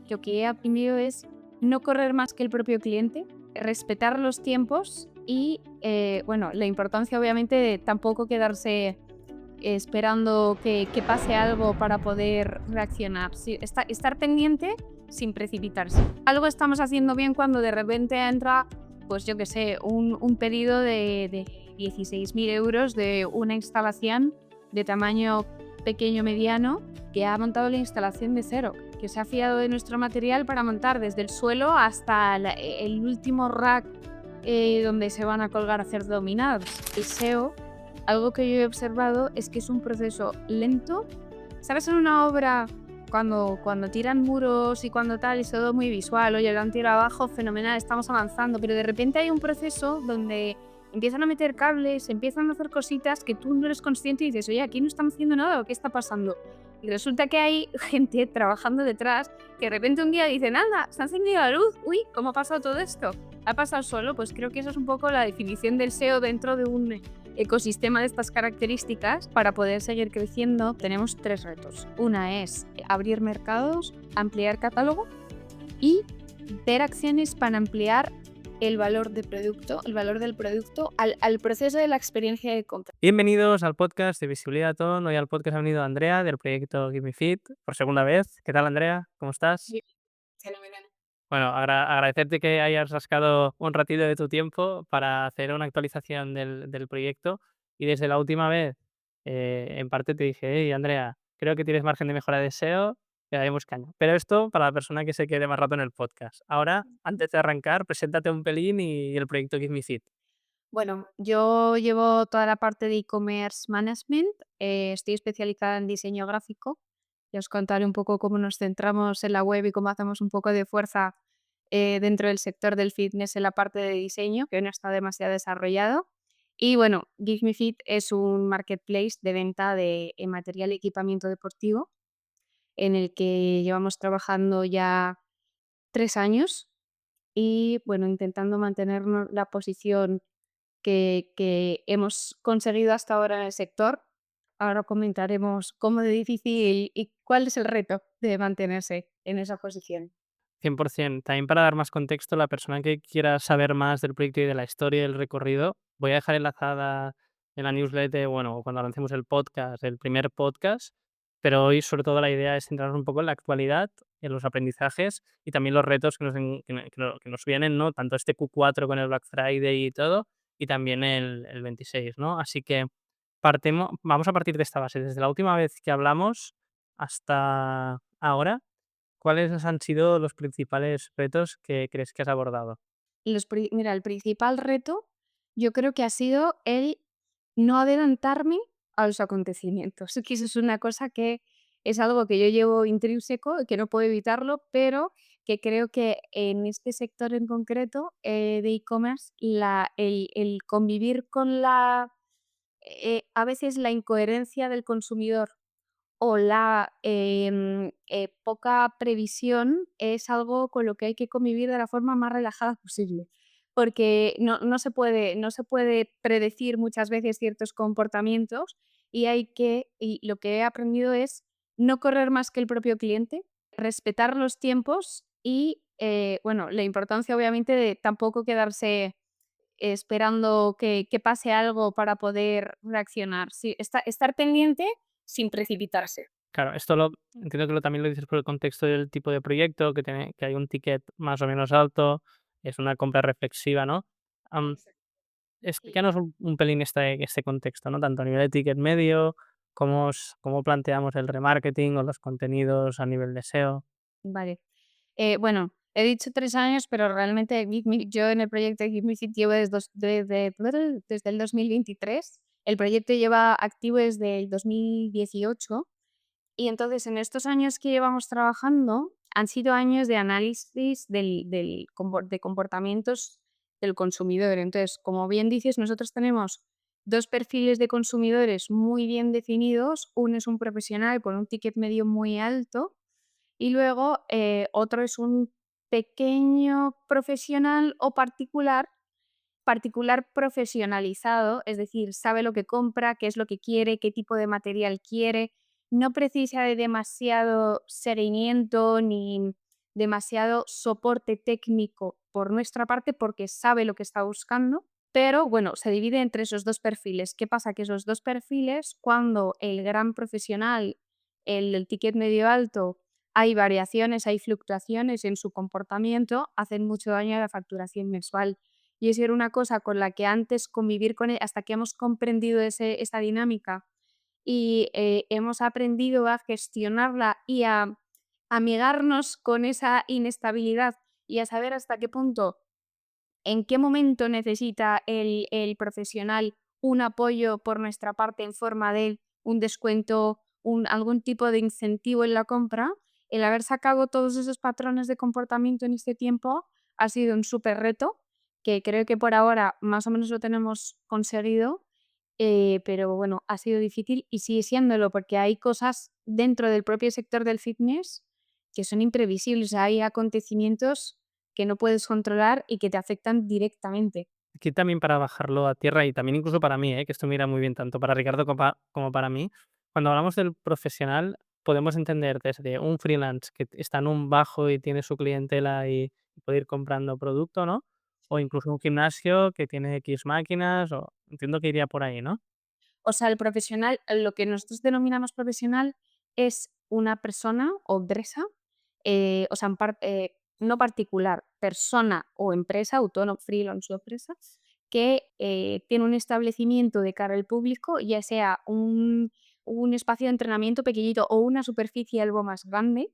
lo que he aprendido es no correr más que el propio cliente, respetar los tiempos y, bueno, la importancia obviamente de tampoco quedarse esperando que pase algo para poder reaccionar. Sí, estar pendiente sin precipitarse. Algo estamos haciendo bien cuando de repente entra, pues yo qué sé, un pedido de 16.000 euros de una instalación de tamaño pequeño-mediano que ha montado la instalación de cero, que se ha fiado de nuestro material para montar desde el suelo hasta el último rack donde se van a colgar a hacer dominados. El SEO, algo que yo he observado es que es un proceso lento. ¿Sabes? En una obra, cuando tiran muros y cuando tal, es todo muy visual, oye, lo han tirado abajo, fenomenal, estamos avanzando, pero de repente hay un proceso donde empiezan a meter cables, empiezan a hacer cositas que tú no eres consciente y dices, oye, aquí no están haciendo nada, ¿o qué está pasando? Y resulta que hay gente trabajando detrás que de repente un día dicen, anda, se ha encendido la luz, uy, ¿cómo ha pasado todo esto? ¿Ha pasado solo? Pues creo que eso es un poco la definición del SEO dentro de un ecosistema de estas características. Para poder seguir creciendo tenemos 3 retos. Una es abrir mercados, ampliar catálogo y ver acciones para ampliar el valor del producto al proceso de la experiencia de compra. Bienvenidos al podcast de Visibilidad Ton. Hoy al podcast ha venido Andrea del proyecto Give Me Fit por segunda vez. ¿Qué tal, Andrea? ¿Cómo estás? Sí, fenomenal. Bueno, agradecerte que hayas rascado un ratito de tu tiempo para hacer una actualización del proyecto. Y desde la última vez, en parte te dije, hey, Andrea, creo que tienes margen de mejora de SEO, le daremos caña. Pero esto para la persona que se quede más rato en el podcast. Ahora, antes de arrancar, preséntate un pelín y el proyecto Give Me Fit. Bueno, yo llevo toda la parte de e-commerce management, estoy especializada en diseño gráfico. Ya os contaré un poco cómo nos centramos en la web y cómo hacemos un poco de fuerza dentro del sector del fitness en la parte de diseño, que no está demasiado desarrollado. Y bueno, Give Me Fit es un marketplace de venta de material y equipamiento deportivo en el que llevamos trabajando ya 3 años y bueno, intentando mantenernos la posición que hemos conseguido hasta ahora en el sector. Ahora comentaremos cómo de difícil y cuál es el reto de mantenerse en esa posición. 100%. También para dar más contexto, la persona que quiera saber más del proyecto y de la historia y del recorrido, voy a dejar enlazada en la newsletter, bueno, cuando lancemos el podcast, el primer podcast, pero hoy sobre todo la idea es centrarnos un poco en la actualidad, en los aprendizajes y también los retos que nos vienen, ¿no? Tanto este Q4 con el Black Friday y todo, y también el 26, ¿no? Así que vamos a partir de esta base. Desde la última vez que hablamos hasta ahora, ¿cuáles han sido los principales retos que crees que has abordado? Mira, el principal reto yo creo que ha sido el no adelantarme a los acontecimientos. Que eso es una cosa que es algo que yo llevo intrínseco y que no puedo evitarlo, pero que creo que en este sector en concreto de e-commerce, el convivir con a veces la incoherencia del consumidor o la poca previsión es algo con lo que hay que convivir de la forma más relajada posible. Porque no se puede predecir muchas veces ciertos comportamientos y lo que he aprendido es no correr más que el propio cliente, respetar los tiempos y, bueno, la importancia obviamente de tampoco quedarse esperando que pase algo para poder reaccionar. Sí, estar pendiente sin precipitarse. Claro, entiendo que también lo dices por el contexto del tipo de proyecto, que hay un ticket más o menos alto, es una compra reflexiva, ¿no? Am, Exacto. explícanos un pelín este contexto, ¿no? Tanto a nivel de ticket medio, cómo planteamos el remarketing o los contenidos a nivel de SEO. Vale. Bueno, he dicho 3 años, pero realmente yo en el proyecto de Give Me Fit llevo desde el 2023. El proyecto lleva activo desde el 2018 y entonces en estos años que llevamos trabajando han sido años de análisis de comportamientos del consumidor. Entonces, como bien dices, nosotros tenemos 2 perfiles de consumidores muy bien definidos. Uno es un profesional con un ticket medio muy alto y luego, otro es un pequeño profesional o particular profesionalizado, es decir, sabe lo que compra, qué es lo que quiere, qué tipo de material quiere, no precisa de demasiado seguimiento demasiado soporte técnico por nuestra parte porque sabe lo que está buscando, pero bueno, se divide entre esos 2 perfiles. ¿Qué pasa? Que esos 2 perfiles, cuando el gran profesional, el del ticket medio alto, hay variaciones, hay fluctuaciones en su comportamiento, hacen mucho daño a la facturación mensual. Y eso era una cosa con la que antes convivir con él, hasta que hemos comprendido esa dinámica y hemos aprendido a gestionarla y a amigarnos con esa inestabilidad y a saber hasta qué punto, en qué momento necesita el profesional un apoyo por nuestra parte en forma de un descuento, algún tipo de incentivo en la compra. El haber sacado todos esos patrones de comportamiento en este tiempo ha sido un súper reto, que creo que por ahora más o menos lo tenemos conseguido, pero bueno, ha sido difícil y sigue siéndolo, porque hay cosas dentro del propio sector del fitness que son imprevisibles. Hay acontecimientos que no puedes controlar y que te afectan directamente. Aquí también para bajarlo a tierra y también incluso para mí, que esto me irá muy bien tanto para Ricardo como para mí. Cuando hablamos del profesional, podemos entender desde un freelance que está en un bajo y tiene su clientela y puede ir comprando producto, ¿no? O incluso un gimnasio que tiene X máquinas, o entiendo que iría por ahí, ¿no? O sea, el profesional, lo que nosotros denominamos profesional es una persona o empresa, o sea, no particular, persona o empresa, autónomo, freelance o empresa, que tiene un establecimiento de cara al público, ya sea un espacio de entrenamiento pequeñito o una superficie algo más grande,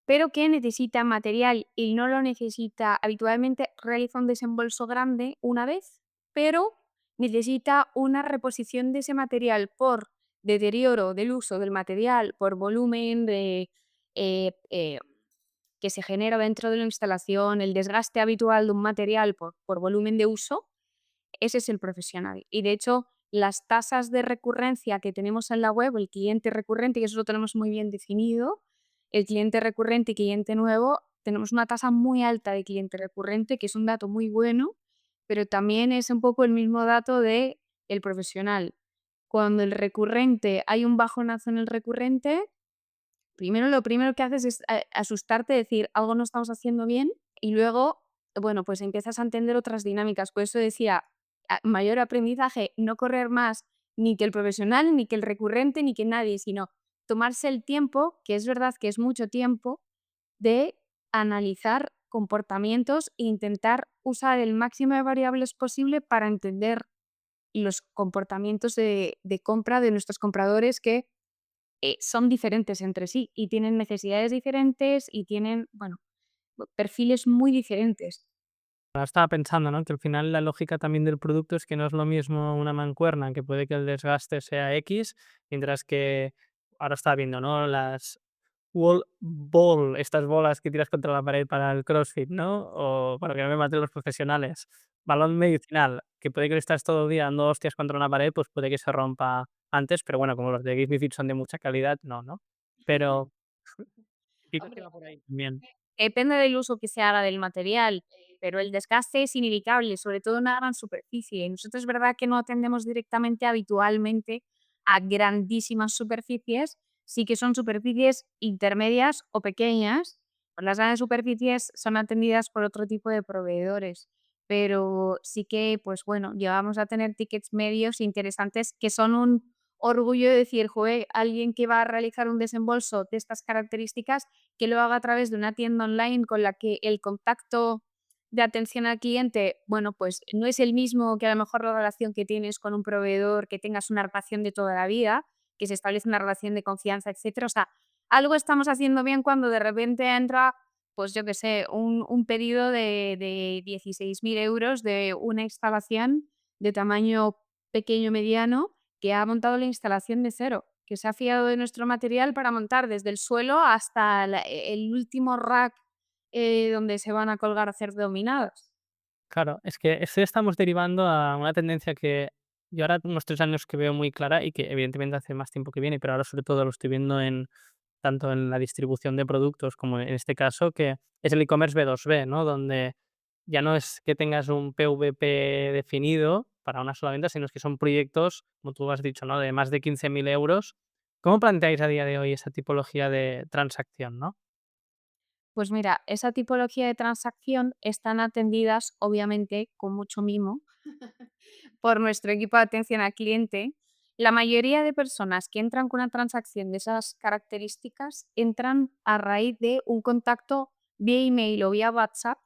pero que necesita material y no lo necesita habitualmente, realiza un desembolso grande una vez, pero necesita una reposición de ese material por deterioro del uso del material, por volumen eh, eh, que se genera dentro de la instalación, el desgaste habitual de un material por volumen de uso. Ese es el profesional. Y de hecho, las tasas de recurrencia que tenemos en la web, el cliente recurrente, y eso lo tenemos muy bien definido, el cliente recurrente y cliente nuevo, tenemos una tasa muy alta de cliente recurrente, que es un dato muy bueno, pero también es un poco el mismo dato de el profesional. Cuando el recurrente, hay un bajonazo en el recurrente, primero lo primero que haces es asustarte, decir algo no estamos haciendo bien y luego, bueno, pues empiezas a entender otras dinámicas. Por eso decía, mayor aprendizaje, no correr más ni que el profesional, ni que el recurrente, ni que nadie, sino tomarse el tiempo, que es verdad que es mucho tiempo, de analizar comportamientos e intentar usar el máximo de variables posible para entender los comportamientos de compra de nuestros compradores que son diferentes entre sí y tienen necesidades diferentes y tienen, bueno, perfiles muy diferentes. Ahora estaba pensando, ¿no? Que al final la lógica también del producto es que no es lo mismo una mancuerna, que puede que el desgaste sea X, mientras que ahora estaba viendo, ¿no? Las wall ball, estas bolas que tiras contra la pared para el CrossFit, ¿no? O para que no me maten los profesionales. Balón medicinal, que puede que le estás todo el día dando hostias contra una pared, pues puede que se rompa antes, pero bueno, como los de Give Me Fit son de mucha calidad, no, ¿no? Pero quizás que Hombre, va por ahí también. depende del uso que se haga del material, pero el desgaste es inevitable, sobre todo en una gran superficie. Nosotros es verdad que no atendemos directamente habitualmente a grandísimas superficies, sí que son superficies intermedias o pequeñas. Pues las grandes superficies son atendidas por otro tipo de proveedores, pero sí que, pues bueno, llegamos a tener tickets medios interesantes que son un orgullo de decir, joder, alguien que va a realizar un desembolso de estas características que lo haga a través de una tienda online con la que el contacto de atención al cliente, bueno, pues no es el mismo que a lo mejor la relación que tienes con un proveedor, que tengas una relación de toda la vida, que se establece una relación de confianza, etcétera. O sea, algo estamos haciendo bien cuando de repente entra, pues yo qué sé, un pedido de 16.000 euros de una instalación de tamaño pequeño mediano que ha montado la instalación de cero, que se ha fiado de nuestro material para montar desde el suelo hasta el último rack donde se van a colgar a hacer dominadas. Claro, es que esto estamos derivando a una tendencia que yo ahora unos 3 años que veo muy clara y que evidentemente hace más tiempo que viene, pero ahora sobre todo lo estoy viendo en tanto en la distribución de productos como en este caso, que es el e-commerce B2B, ¿no? Donde ya no es que tengas un PVP definido para una sola venta, sino es que son proyectos, como tú has dicho, ¿no? De más de 15.000 euros. ¿Cómo planteáis a día de hoy esa tipología de transacción, no? Pues mira, esa tipología de transacción están atendidas, obviamente, con mucho mimo por nuestro equipo de atención al cliente. La mayoría de personas que entran con una transacción de esas características entran a raíz de un contacto vía email o vía WhatsApp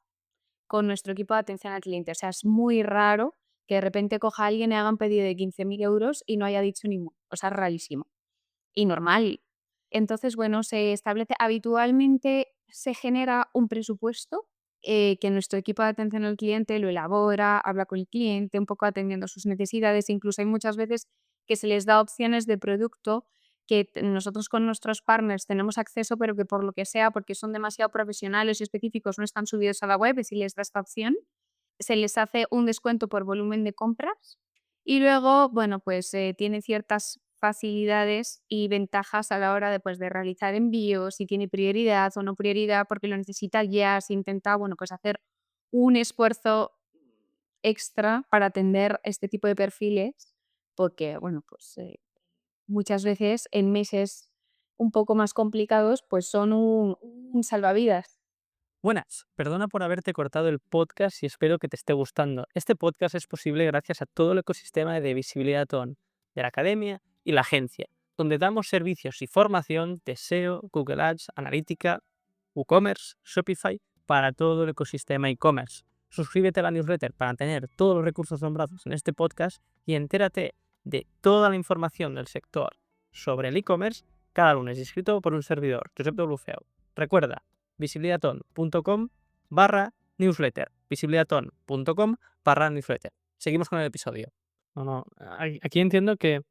con nuestro equipo de atención al cliente. O sea, es muy raro que de repente coja a alguien y haga un pedido de 15.000 euros y no haya dicho ni mu. O sea, es rarísimo y normal. Entonces, bueno, se establece habitualmente se genera un presupuesto, que nuestro equipo de atención al cliente lo elabora, habla con el cliente, un poco atendiendo sus necesidades. Incluso hay muchas veces que se les da opciones de producto que nosotros con nuestros partners tenemos acceso, pero que por lo que sea, porque son demasiado profesionales y específicos, no están subidos a la web, y si les da esta opción, se les hace un descuento por volumen de compras y luego, bueno, pues, tiene ciertas facilidades y ventajas a la hora de, pues, de realizar envíos, si tiene prioridad o no prioridad, porque lo necesita ya, se intenta, bueno, pues, hacer un esfuerzo extra para atender este tipo de perfiles, porque, bueno, pues, muchas veces en meses un poco más complicados, pues, son un salvavidas. Buenas, perdona por haberte cortado el podcast y espero que te esté gustando. Este podcast es posible gracias a todo el ecosistema de Visibilidad On, de la academia y la agencia, donde damos servicios y formación de SEO, Google Ads, analítica, WooCommerce, Shopify para todo el ecosistema e-commerce. Suscríbete a la newsletter para tener todos los recursos nombrados en este podcast y entérate de toda la información del sector sobre el e-commerce cada lunes, escrito por un servidor, Josep W. Feu. Recuerda, visibilidaton.com/newsletter. Visibilidaton.com/newsletter. Seguimos con el episodio. No, no, aquí entiendo que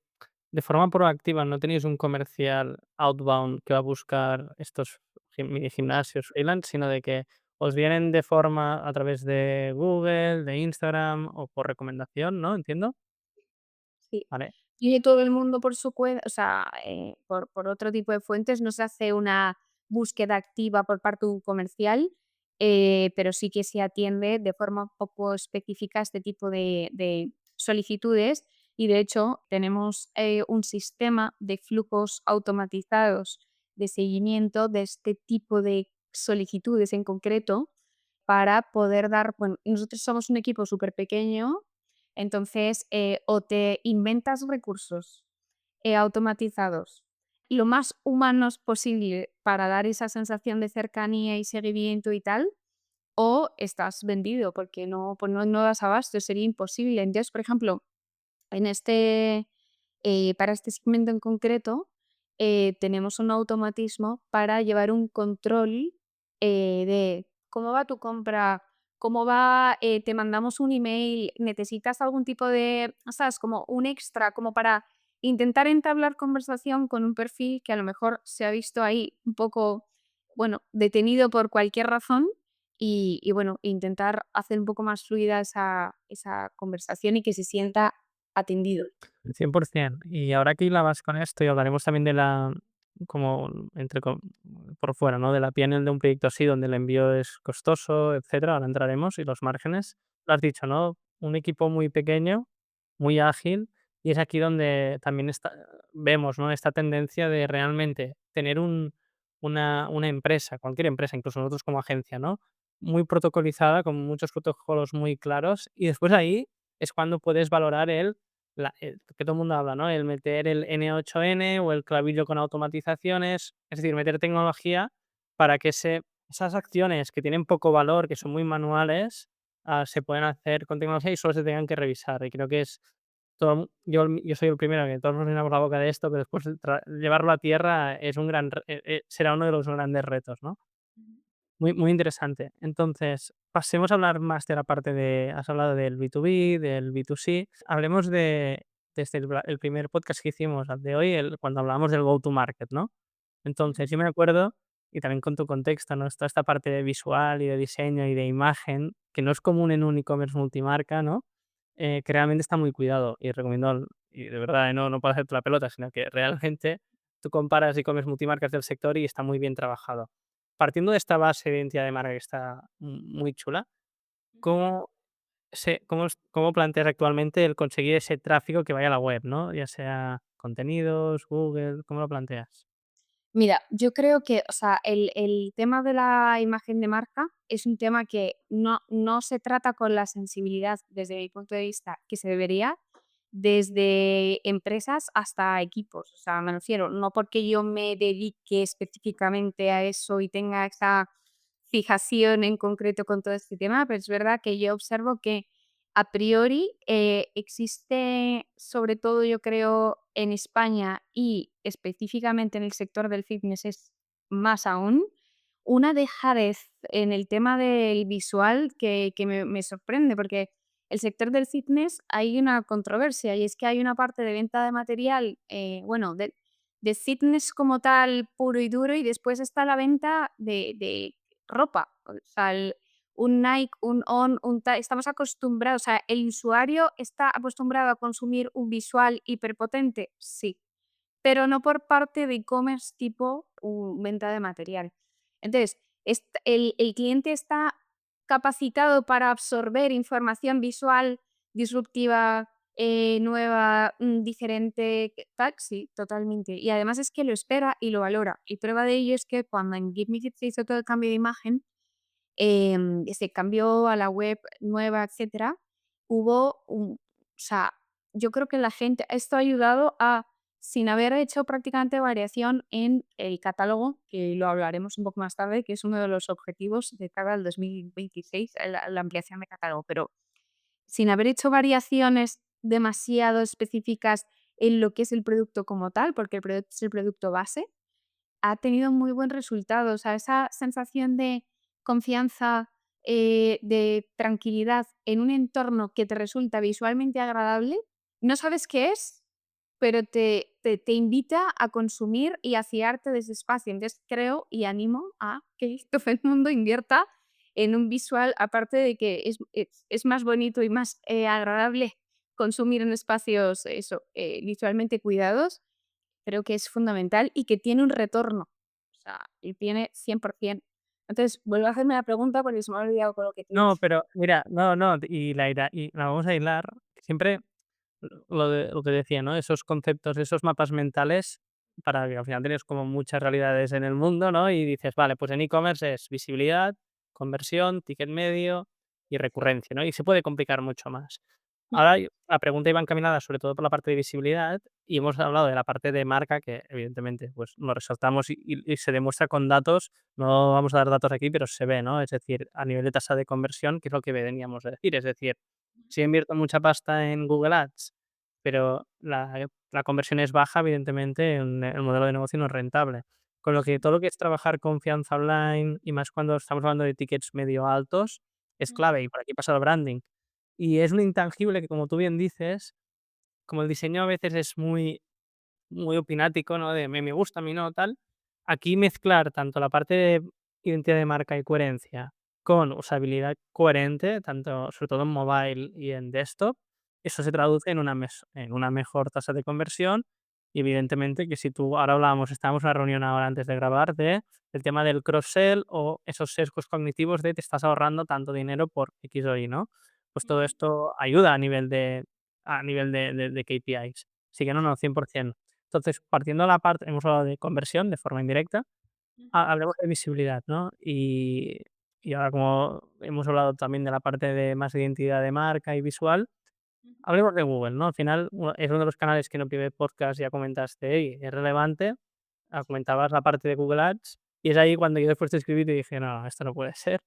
de forma proactiva no tenéis un comercial outbound que va a buscar estos mini gimnasios freelance, sino de que os vienen de forma a través de Google, de Instagram o por recomendación, ¿no? Entiendo. Sí. Vale. Y todo el mundo por su cuenta, o sea, por otro tipo de fuentes, no se hace una búsqueda activa por parte de un comercial, pero sí que se atiende de forma un poco específica este tipo de solicitudes. Y de hecho, tenemos un sistema de flujos automatizados de seguimiento de este tipo de solicitudes en concreto para poder dar, bueno, nosotros somos un equipo súper pequeño, entonces, o te inventas recursos, automatizados, lo más humanos posible para dar esa sensación de cercanía y seguimiento y tal, o estás vendido porque no, pues no das abasto, sería imposible. Entonces, por ejemplo, en este, para este segmento en concreto, tenemos un automatismo para llevar un control, de cómo va tu compra, cómo va, te mandamos un email, necesitas algún tipo de, ¿sabes? Como un extra, como para intentar entablar conversación con un perfil que a lo mejor se ha visto ahí un poco, bueno, detenido por cualquier razón y bueno, intentar hacer un poco más fluida esa conversación y que se sienta atendido. 100%. Y ahora que hilabas con esto y hablaremos también de la, como por fuera, ¿no? De la PNL de un proyecto así, donde el envío es costoso, etcétera. Ahora entraremos y los márgenes. Lo has dicho, ¿no? Un equipo muy pequeño, muy ágil, y es aquí donde también vemos, ¿no? Esta tendencia de realmente tener una empresa, cualquier empresa, incluso nosotros como agencia, ¿no? Muy protocolizada, con muchos protocolos muy claros, y después ahí es cuando puedes valorar que todo el mundo habla, ¿no? El meter el N8N o el clavillo con automatizaciones, es decir, meter tecnología para que esas acciones que tienen poco valor, que son muy manuales, se pueden hacer con tecnología y solo se tengan que revisar. Y creo que es yo soy el primero que todos nos llenamos la boca de esto, pero después llevarlo a tierra es un será uno de los grandes retos, ¿no? Muy, muy interesante. Entonces, pasemos a hablar más de la parte has hablado del B2B, del B2C. Hablemos desde el primer podcast que hicimos al de hoy, cuando hablábamos del go to market, ¿no? Entonces, yo me acuerdo, y también con tu contexto, ¿no? Toda esta parte de visual y de diseño y de imagen, que no es común en un e-commerce multimarca, ¿no? Que realmente está muy cuidado y recomiendo, y de verdad, no para hacerte la pelota, sino que realmente tú comparas e-commerce multimarcas del sector y está muy bien trabajado. Partiendo de esta base de identidad de marca que está muy chula, ¿cómo, cómo planteas actualmente el conseguir ese tráfico que vaya a la web, ¿no? Ya sea contenidos, Google, ¿cómo lo planteas? Mira, yo creo que, o sea, el tema de la imagen de marca es un tema que no se trata con la sensibilidad, desde mi punto de vista, que se debería, desde empresas hasta equipos. O sea, me refiero, no porque yo me dedique específicamente a eso y tenga esa fijación en concreto con todo este tema, pero es verdad que yo observo que a priori, existe, sobre todo yo creo en España y específicamente en el sector del fitness es más aún, una dejadez en el tema del visual que me sorprende, porque el sector del fitness hay una controversia y es que hay una parte de venta de material, bueno, de fitness como tal puro y duro y después está la venta de ropa. O sea, un Nike, un On, un tal, estamos acostumbrados, o sea, ¿el usuario está acostumbrado a consumir un visual hiperpotente? Sí, pero no por parte de e-commerce tipo, venta de material. Entonces, el cliente está capacitado para absorber información visual disruptiva, nueva, diferente, tal, sí, totalmente. Y además es que lo espera y lo valora. Y prueba de ello es que cuando en Give Me Fit se hizo todo el cambio de imagen, se cambió a la web nueva, etcétera, hubo un, o sea, yo creo que la gente esto ha ayudado a, sin haber hecho prácticamente variación en el catálogo, que lo hablaremos un poco más tarde, que es uno de los objetivos de cara al 2026, la ampliación de catálogo, pero sin haber hecho variaciones demasiado específicas en lo que es el producto como tal, porque el producto es el producto base, ha tenido muy buen resultado. O sea, esa sensación de confianza, de tranquilidad en un entorno que te resulta visualmente agradable, no sabes qué es, pero te invita a consumir y a fiarte de ese espacio. Entonces, creo y animo a que todo el mundo invierta en un visual, aparte de que es más bonito y más, agradable consumir en espacios, eso, visualmente cuidados, creo que es fundamental y que tiene un retorno, o sea, y tiene 100%. Entonces, vuelvo a hacerme la pregunta porque se me ha olvidado con lo que te No, dije. pero mira, no, no, y la vamos a hilar siempre lo que decía, ¿no? Esos conceptos, esos mapas mentales para que al final tienes como muchas realidades en el mundo, ¿no? Y dices, vale, pues en e-commerce es visibilidad, conversión, ticket medio y recurrencia, ¿no? Y se puede complicar mucho más. Ahora la pregunta iba encaminada sobre todo por la parte de visibilidad y hemos hablado de la parte de marca que evidentemente pues lo resaltamos y se demuestra con datos, no vamos a dar datos aquí, pero se ve, ¿no? Es decir, a nivel de tasa de conversión, que es lo que veníamos a decir, es decir, si invierto mucha pasta en Google Ads, pero la conversión es baja, evidentemente el modelo de negocio no es rentable. Con lo que todo lo que es trabajar confianza online y más cuando estamos hablando de tickets medio altos, es clave y por aquí pasa el branding. Y es un intangible que, como tú bien dices, como el diseño a veces es muy opinático, ¿no? De me gusta, a mí no, tal. Aquí mezclar tanto la parte de identidad de marca y coherencia con usabilidad coherente, tanto sobre todo en mobile y en desktop, eso se traduce en una mejor tasa de conversión y evidentemente que si tú ahora hablábamos, estábamos en una reunión ahora antes de grabar de el tema del cross-sell o esos sesgos cognitivos de te estás ahorrando tanto dinero por X o Y, ¿no? Pues todo esto ayuda a nivel de KPIs. Así que no, 100%. Entonces, partiendo de la parte hemos hablado de conversión de forma indirecta, hablemos de visibilidad, ¿no? Y ahora como hemos hablado también de la parte de más identidad de marca y visual, hablemos de Google, ¿no? Al final, es uno de los canales que en el primer podcast ya comentaste: "Hey, es relevante". Comentabas la parte de Google Ads, y es ahí cuando yo después te escribí y te dije: "No, esto no puede ser".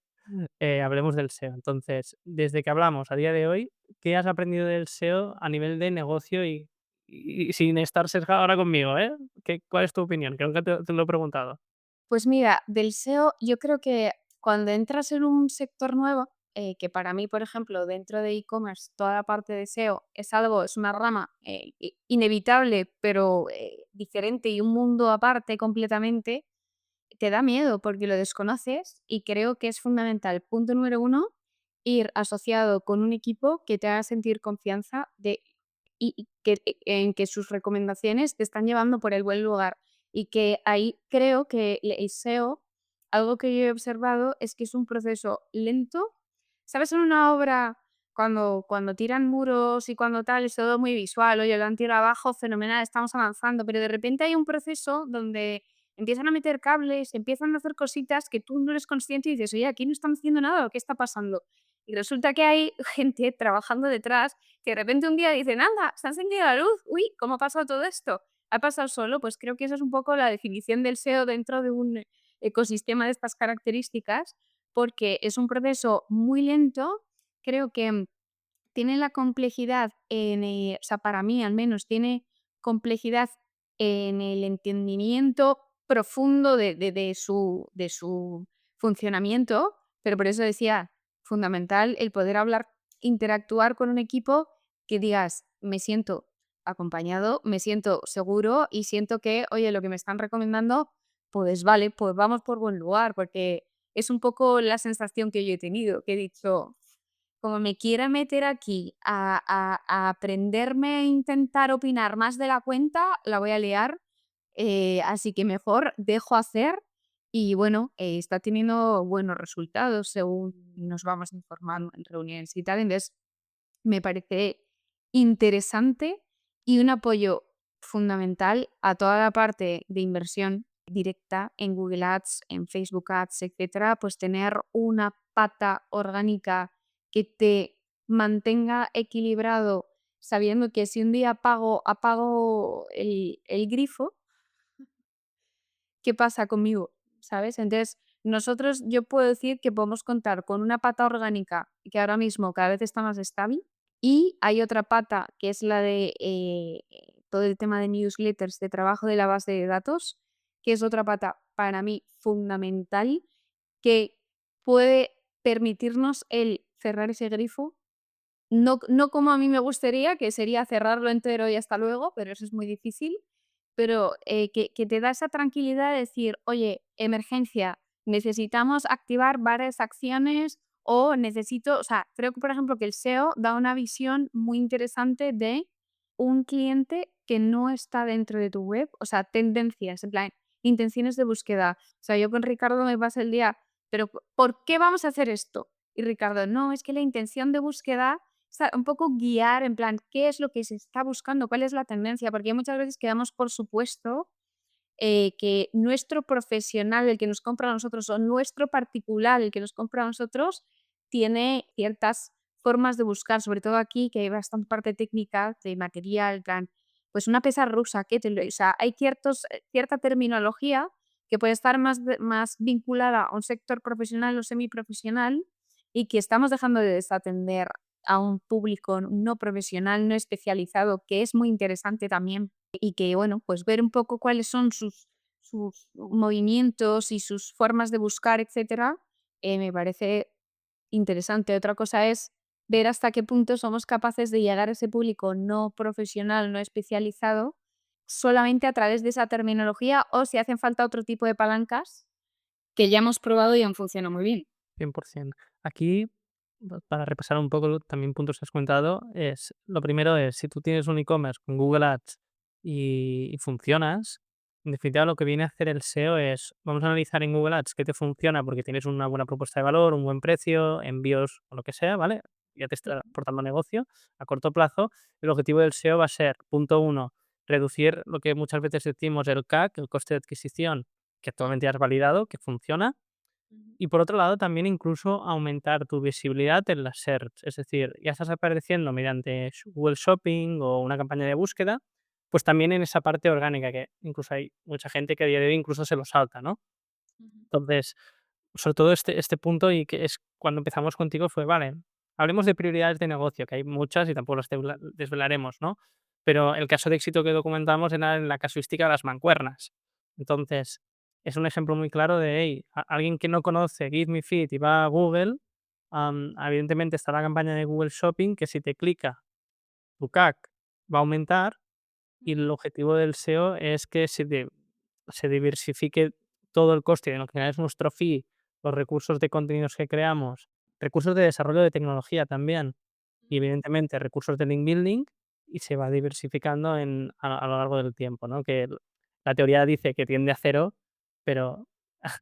Hablemos del SEO. Entonces, desde que hablamos a día de hoy, ¿qué has aprendido del SEO a nivel de negocio y sin estar sesgado ahora conmigo, eh? ¿Cuál es tu opinión? Que nunca te lo he preguntado. Pues mira, del SEO, yo creo que cuando entras en un sector nuevo, que para mí, por ejemplo, dentro de e-commerce, toda la parte de SEO es algo, es una rama inevitable, pero diferente y un mundo aparte completamente, te da miedo porque lo desconoces y creo que es fundamental, punto número uno, ir asociado con un equipo que te haga sentir confianza y que, en que sus recomendaciones te están llevando por el buen lugar. Y que ahí creo que el SEO, algo que yo he observado es que es un proceso lento. ¿Sabes? En una obra, cuando tiran muros y cuando tal, es todo muy visual, oye, lo han tirado abajo, fenomenal, estamos avanzando, pero de repente hay un proceso donde empiezan a meter cables, empiezan a hacer cositas que tú no eres consciente y dices: "Oye, aquí no están haciendo nada, ¿o qué está pasando?". Y resulta que hay gente trabajando detrás que de repente un día dicen: "Anda, se ha encendido la luz. Uy, ¿cómo ha pasado todo esto?". ¿Ha pasado solo? Pues creo que esa es un poco la definición del SEO dentro de un ecosistema de estas características, porque es un proceso muy lento. Creo que tiene la complejidad o sea, para mí al menos, tiene complejidad en el entendimiento profundo de su funcionamiento, pero por eso decía, fundamental el poder hablar, interactuar con un equipo que digas: "Me siento acompañado, me siento seguro y siento que, oye, lo que me están recomendando, pues vale, pues vamos por buen lugar", porque es un poco la sensación que yo he tenido, que he dicho: como me quiera meter aquí a aprenderme e intentar opinar más de la cuenta, la voy a liar, así que mejor dejo hacer y bueno, está teniendo buenos resultados según nos vamos informando en reuniones y tal. Entonces, me parece interesante y un apoyo fundamental a toda la parte de inversión directa en Google Ads, en Facebook Ads, etcétera, pues tener una pata orgánica que te mantenga equilibrado, sabiendo que si un día apago el grifo, ¿qué pasa conmigo? ¿Sabes? Entonces, nosotros yo puedo decir que podemos contar con una pata orgánica que ahora mismo cada vez está más estable y hay otra pata que es la de todo el tema de newsletters, de trabajo de la base de datos, que es otra pata para mí fundamental que puede permitirnos el cerrar ese grifo no como a mí me gustaría, que sería cerrarlo entero y hasta luego, pero eso es muy difícil. Pero, que te da esa tranquilidad de decir: "Oye, emergencia, necesitamos activar varias acciones o necesito", o sea, creo que, por ejemplo, que el SEO da una visión muy interesante de un cliente que no está dentro de tu web, o sea, tendencias, en plan, intenciones de búsqueda. O sea, yo con Ricardo me paso el día: "Pero, ¿por qué vamos a hacer esto?". Y Ricardo: "No, es que la intención de búsqueda", o sea, un poco guiar en plan, ¿qué es lo que se está buscando? ¿Cuál es la tendencia? Porque muchas veces quedamos por supuesto que nuestro profesional, el que nos compra a nosotros, o nuestro particular, el que nos compra a nosotros, tiene ciertas formas de buscar, sobre todo aquí, que hay bastante parte técnica de material, en plan, pues una pesa rusa, o sea, hay cierta terminología que puede estar más vinculada a un sector profesional o semiprofesional y que estamos dejando de desatender a un público no profesional, no especializado, que es muy interesante también y que, bueno, pues ver un poco cuáles son sus movimientos y sus formas de buscar, etcétera, me parece interesante. Otra cosa es ver hasta qué punto somos capaces de llegar a ese público no profesional, no especializado, solamente a través de esa terminología o si hacen falta otro tipo de palancas que ya hemos probado y han funcionado muy bien. 100%. Aquí, para repasar un poco también puntos que has comentado, lo primero es, si tú tienes un e-commerce con Google Ads y funcionas, en definitiva lo que viene a hacer el SEO es, vamos a analizar en Google Ads qué te funciona porque tienes una buena propuesta de valor, un buen precio, envíos o lo que sea, ¿vale? Ya te está aportando negocio a corto plazo. El objetivo del SEO va a ser, punto uno, reducir lo que muchas veces decimos el CAC, el coste de adquisición, que actualmente ya has validado, que funciona, Ujú, y por otro lado, también incluso aumentar tu visibilidad en las search. Es decir, ya estás apareciendo mediante Google Shopping o una campaña de búsqueda, pues también en esa parte orgánica, que incluso hay mucha gente que a día de hoy incluso se lo salta, ¿no? ujú, Entonces, sobre todo este punto y que es cuando empezamos contigo fue, vale, hablemos de prioridades de negocio, que hay muchas y tampoco las desvelaremos, ¿no? Pero el caso de éxito que documentamos era en la casuística de las mancuernas. Entonces, es un ejemplo muy claro de, hey, alguien que no conoce Give Me Fit y va a Google, evidentemente está la campaña de Google Shopping, que si te clica, tu CAC va a aumentar y el objetivo del SEO es que se diversifique todo el coste de lo que es nuestro fee, los recursos de contenidos que creamos, recursos de desarrollo de tecnología también, y evidentemente recursos de link building, y se va diversificando a lo largo del tiempo, ¿no? Que la teoría dice que tiende a cero, pero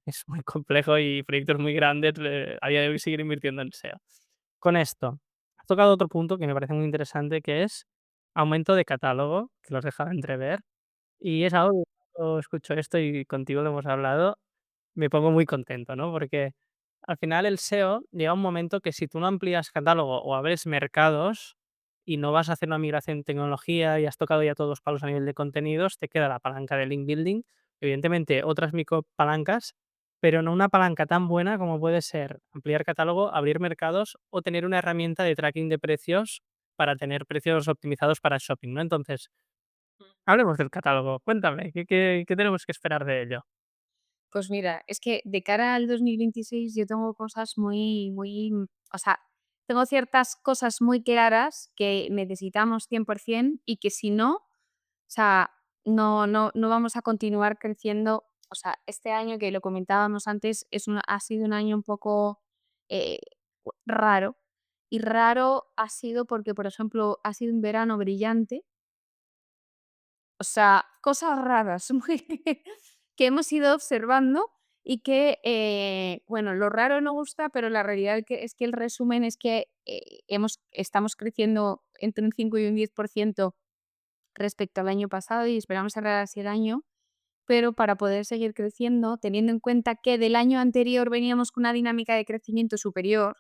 es muy complejo y proyectos muy grandes a día de hoy seguir invirtiendo en SEO. Con esto, has tocado otro punto que me parece muy interesante, que es aumento de catálogo, que lo has dejado entrever, y es algo escucho esto y contigo lo hemos hablado, me pongo muy contento, ¿no? Porque al final el SEO llega un momento que si tú no amplías catálogo o abres mercados y no vas a hacer una migración en tecnología y has tocado ya todos los palos a nivel de contenidos, te queda la palanca de link building, evidentemente otras micro palancas, pero no una palanca tan buena como puede ser ampliar catálogo, abrir mercados o tener una herramienta de tracking de precios para tener precios optimizados para shopping, ¿no? Entonces, hablemos del catálogo. Cuéntame, ¿qué tenemos que esperar de ello? Pues mira, es que de cara al 2026 yo tengo cosas o sea, tengo ciertas cosas muy claras que necesitamos 100% y que si no, o sea, no vamos a continuar creciendo. O sea, este año que lo comentábamos antes ha sido un año un poco eh, raro. Y raro ha sido porque, por ejemplo, ha sido un verano brillante. O sea, cosas raras que hemos ido observando y que, bueno, lo raro no gusta, pero la realidad es que el resumen es que estamos creciendo entre un 5 y un 10% respecto al año pasado y esperamos cerrar así el año, pero para poder seguir creciendo, teniendo en cuenta que del año anterior veníamos con una dinámica de crecimiento superior,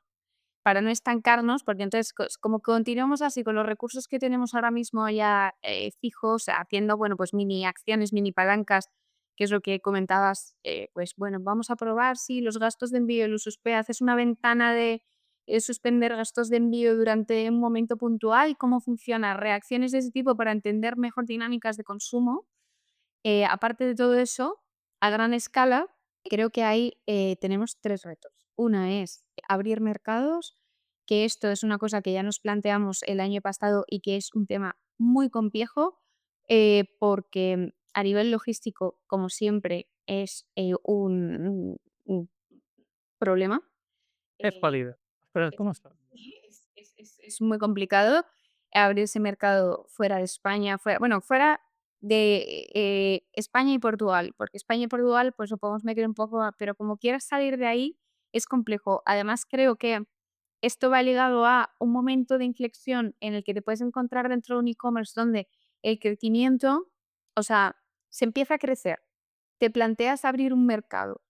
para no estancarnos, porque entonces, como continuamos así con los recursos que tenemos ahora mismo ya fijos, haciendo, bueno, pues mini acciones, mini palancas, que es lo que comentabas, pues bueno, vamos a probar si los gastos de envío, el USP, haces una ventana de suspender gastos de envío durante un momento puntual, cómo funciona, reacciones de ese tipo para entender mejor dinámicas de consumo. Aparte de todo eso, a gran escala, creo que ahí tenemos tres retos. Una es abrir mercados, que esto es una cosa que ya nos planteamos el año pasado y que es un tema muy complejo, porque a nivel logístico, como siempre, es un problema. Es Eh, válido. Pero es ¿cómo son? es muy complicado abrir ese mercado fuera de España, fuera de, España y Portugal, porque España y Portugal, pues lo podemos meter un poco, pero como quieras salir de ahí, es complejo. Además, creo que esto va ligado a un momento de inflexión en el que te puedes encontrar dentro de un e-commerce donde el crecimiento, o sea, se empieza a crecer. Te planteas abrir un mercado.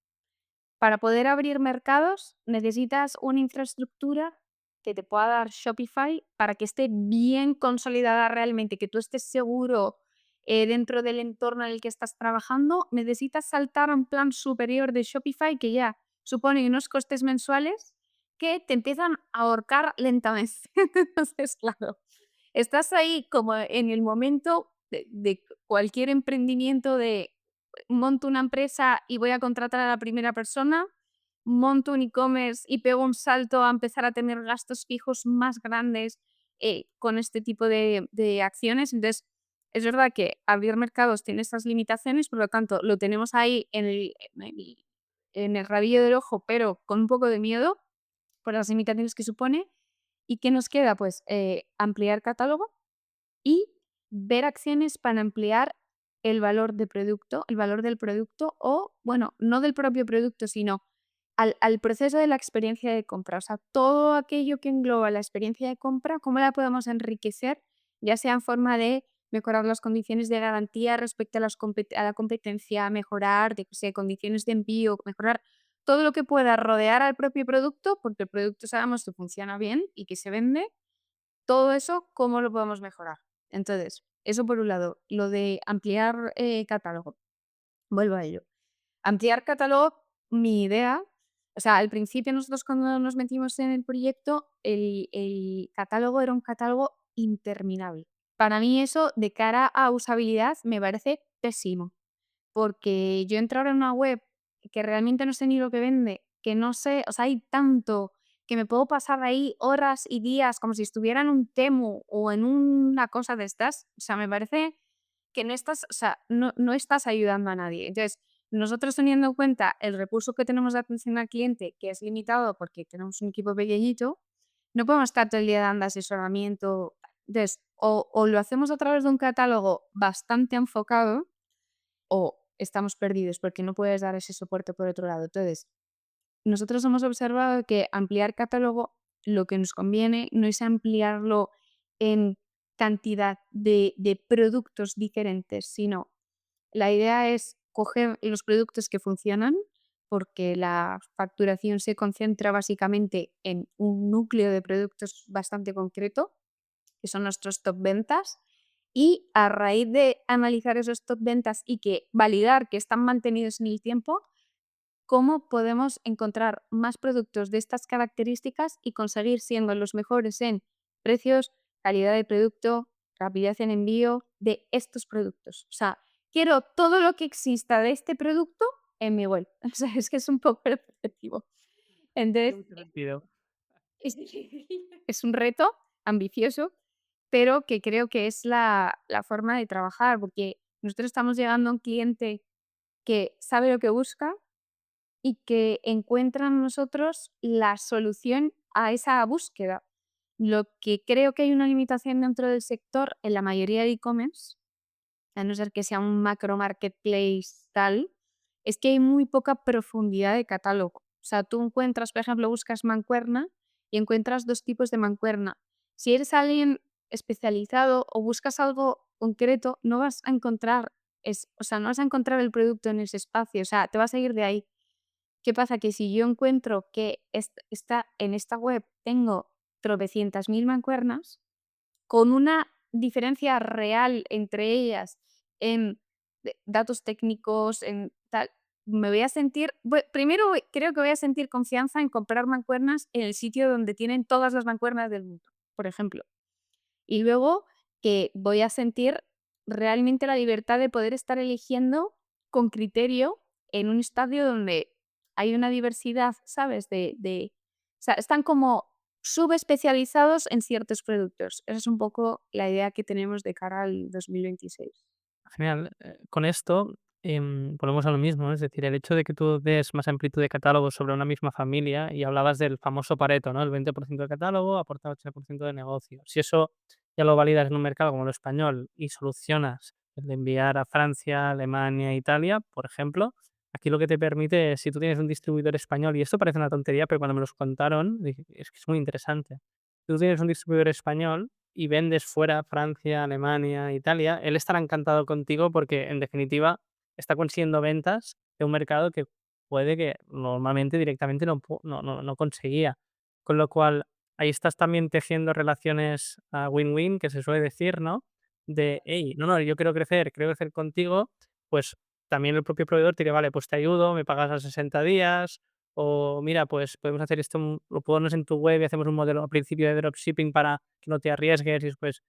Para poder abrir mercados necesitas una infraestructura que te pueda dar Shopify para que esté bien consolidada realmente, que tú estés seguro dentro del entorno en el que estás trabajando. Necesitas saltar a un plan superior de Shopify que ya supone unos costes mensuales que te empiezan a ahorcar lentamente. Entonces, claro, estás ahí como en el momento de cualquier emprendimiento de monto una empresa y voy a contratar a la primera persona, monto un e-commerce y pego un salto a empezar a tener gastos fijos más grandes con este tipo de acciones. Entonces, es verdad que abrir mercados tiene estas limitaciones, por lo tanto, lo tenemos ahí en el rabillo del ojo, pero con un poco de miedo por las limitaciones que supone. ¿Y qué nos queda? Pues ampliar catálogo y ver acciones para ampliar el valor del producto o, bueno, no del propio producto, sino al proceso de la experiencia de compra. O sea, todo aquello que engloba la experiencia de compra, cómo la podemos enriquecer, ya sea en forma de mejorar las condiciones de garantía respecto a la competencia, mejorar de, que sé, condiciones de envío, mejorar todo lo que pueda rodear al propio producto, porque el producto sabemos que funciona bien y que se vende, todo eso, ¿cómo lo podemos mejorar? Entonces, eso por un lado. Lo de ampliar catálogo, vuelvo a ello. Ampliar catálogo, mi idea, o sea, al principio nosotros cuando nos metimos en el proyecto, el catálogo era un catálogo interminable. Para mí eso, de cara a usabilidad, me parece pésimo. Porque yo entro ahora en una web que realmente no sé ni lo que vende, que no sé, o sea, hay tanto que me puedo pasar ahí horas y días como si estuviera en un Temu o en una cosa de estas. O sea, me parece que no estás, o sea, no estás ayudando a nadie. Entonces, nosotros teniendo en cuenta el recurso que tenemos de atención al cliente, que es limitado porque tenemos un equipo pequeñito, no podemos estar todo el día dando asesoramiento. Entonces, o lo hacemos a través de un catálogo bastante enfocado, o estamos perdidos porque no puedes dar ese soporte por otro lado. Entonces, nosotros hemos observado que ampliar catálogo, lo que nos conviene no es ampliarlo en cantidad de productos diferentes, sino La idea es coger los productos que funcionan, porque la facturación se concentra básicamente en un núcleo de productos bastante concreto, que son nuestros top ventas, y a raíz de analizar esos top ventas y que validar que están mantenidos en el tiempo, cómo podemos encontrar más productos de estas características y conseguir siendo los mejores en precios, calidad de producto, rapidez en envío de estos productos. O sea, quiero todo lo que exista de este producto en mi web. O sea, es que es un poco el objetivo. Tiene Entonces, mucho sentido. es difícil. Es un reto ambicioso, pero que creo que es la forma de trabajar, porque nosotros estamos llegando a un cliente que sabe lo que busca y que encuentra en nosotros la solución a esa búsqueda. Lo que creo que hay una limitación dentro del sector en la mayoría de e-commerce, a no ser que sea un macro marketplace tal, es que hay muy poca profundidad de catálogo. O sea, tú encuentras, por ejemplo, buscas mancuerna y encuentras dos tipos de mancuerna. Si eres alguien especializado o buscas algo concreto, no vas a encontrar, o sea, no vas a encontrar el producto en ese espacio, o sea, te vas a ir de ahí. ¿Qué pasa? Que si yo encuentro que en esta web tengo tropecientas mil mancuernas, con una diferencia real entre ellas en datos técnicos, en tal, me voy a sentir, primero creo que voy a sentir confianza en comprar mancuernas en el sitio donde tienen todas las mancuernas del mundo, por ejemplo. Y luego que voy a sentir realmente la libertad de poder estar eligiendo con criterio en un estadio donde hay una diversidad, ¿sabes? O sea, están como subespecializados en ciertos productos. Esa es un poco la idea que tenemos de cara al 2026. Genial. Con esto, volvemos a lo mismo, ¿no? Es decir, el hecho de que tú des más amplitud de catálogo sobre una misma familia y hablabas del famoso Pareto, ¿no? El 20% de catálogo aporta 80% de negocio. Si eso ya lo validas en un mercado como el español y solucionas el de enviar a Francia, Alemania, Italia, por ejemplo, aquí lo que te permite es, si tú tienes un distribuidor español, y esto parece una tontería, pero cuando me los contaron, dije, es que es muy interesante. Tú tienes un distribuidor español y vendes fuera, Francia, Alemania, Italia, él estará encantado contigo porque, en definitiva, está consiguiendo ventas de un mercado que puede que normalmente directamente no conseguía. Con lo cual, ahí estás también tejiendo relaciones win-win, que se suele decir, ¿no? De, hey, no, no, yo quiero crecer contigo, pues también el propio proveedor te dirá, vale, pues te ayudo, me pagas a 60 días, o mira, pues podemos hacer esto, lo pones en tu web y hacemos un modelo al principio de dropshipping para que no te arriesgues y después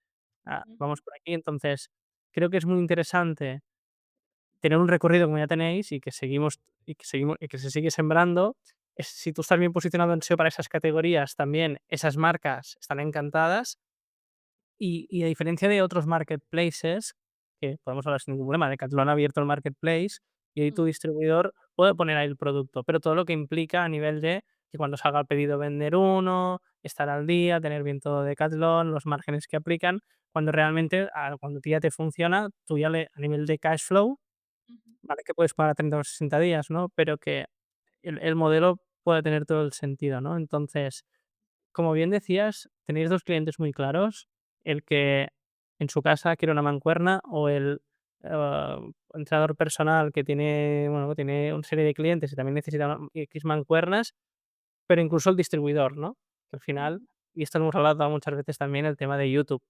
vamos por aquí. Entonces, creo que es muy interesante tener un recorrido como ya tenéis y que se sigue sembrando. Si tú estás bien posicionado en SEO para esas categorías, también esas marcas están encantadas y a diferencia de otros marketplaces, que podemos hablar sin ningún problema, Decathlon ha abierto el marketplace y ahí tu Mm, distribuidor puede poner ahí el producto, pero todo lo que implica a nivel de que cuando salga el pedido vender uno, estar al día, tener bien todo Decathlon, los márgenes que aplican, cuando realmente, cuando a ti ya te funciona, tú ya a nivel de cash flow, ujú. vale que puedes pagar a 30 o 60 días, ¿no? Pero que el modelo puede tener todo el sentido, ¿no? Entonces, como bien decías, tenéis 2 clientes muy claros, el que en su casa quiere una mancuerna o el, entrenador personal que tiene, bueno, que tiene una serie de clientes y también necesita X mancuernas, pero incluso el distribuidor, ¿no? Que al final, Ujú, y esto lo hemos hablado muchas veces también, el tema de YouTube,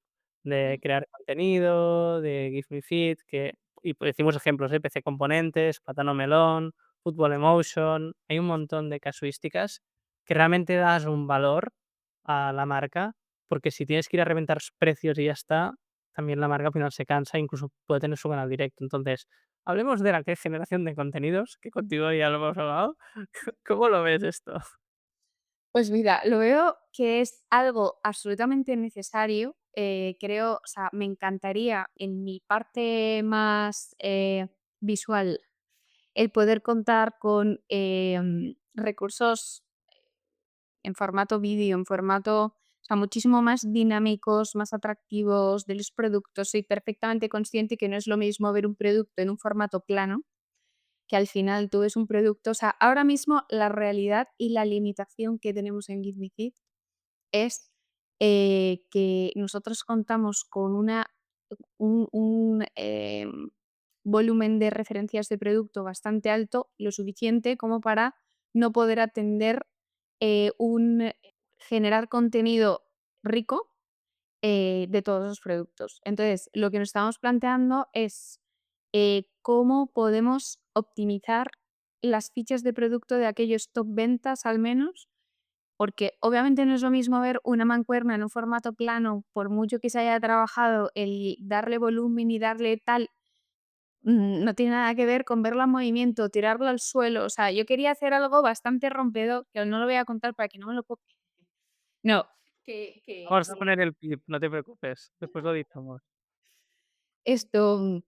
de ujú, crear contenido, de Give Me Feed, que y pues decimos ejemplos, PC Componentes, Plátano Melón, Football Emotion, hay un montón de casuísticas que realmente das un valor a la marca, porque si tienes que ir a reventar precios y ya está, también la marca al final se cansa, incluso puede tener su canal directo. Entonces, hablemos de la que es generación de contenidos, que contigo ya lo hemos hablado. ¿Cómo lo ves esto? Pues mira, lo veo que es algo absolutamente necesario. Creo, o sea, me encantaría en mi parte más visual el poder contar con recursos en formato vídeo, en formato, o sea, muchísimo más dinámicos, más atractivos de los productos. Soy perfectamente consciente que no es lo mismo ver un producto en un formato plano, que al final tú ves un producto, o sea, ahora mismo la realidad y la limitación que tenemos en Give Me Kit es que nosotros contamos con un volumen de referencias de producto bastante alto, lo suficiente como para no poder atender, generar contenido rico, de todos los productos. Entonces, lo que nos estamos planteando es, cómo podemos optimizar las fichas de producto de aquellos top ventas al menos, porque obviamente no es lo mismo ver una mancuerna en un formato plano, por mucho que se haya trabajado el darle volumen y darle tal, no tiene nada que ver con verlo en movimiento, tirarlo al suelo. O sea, yo quería hacer algo bastante rompedor, que no lo voy a contar para que no me lo no, Vamos a poner el pip, no te preocupes, después lo editamos. esto,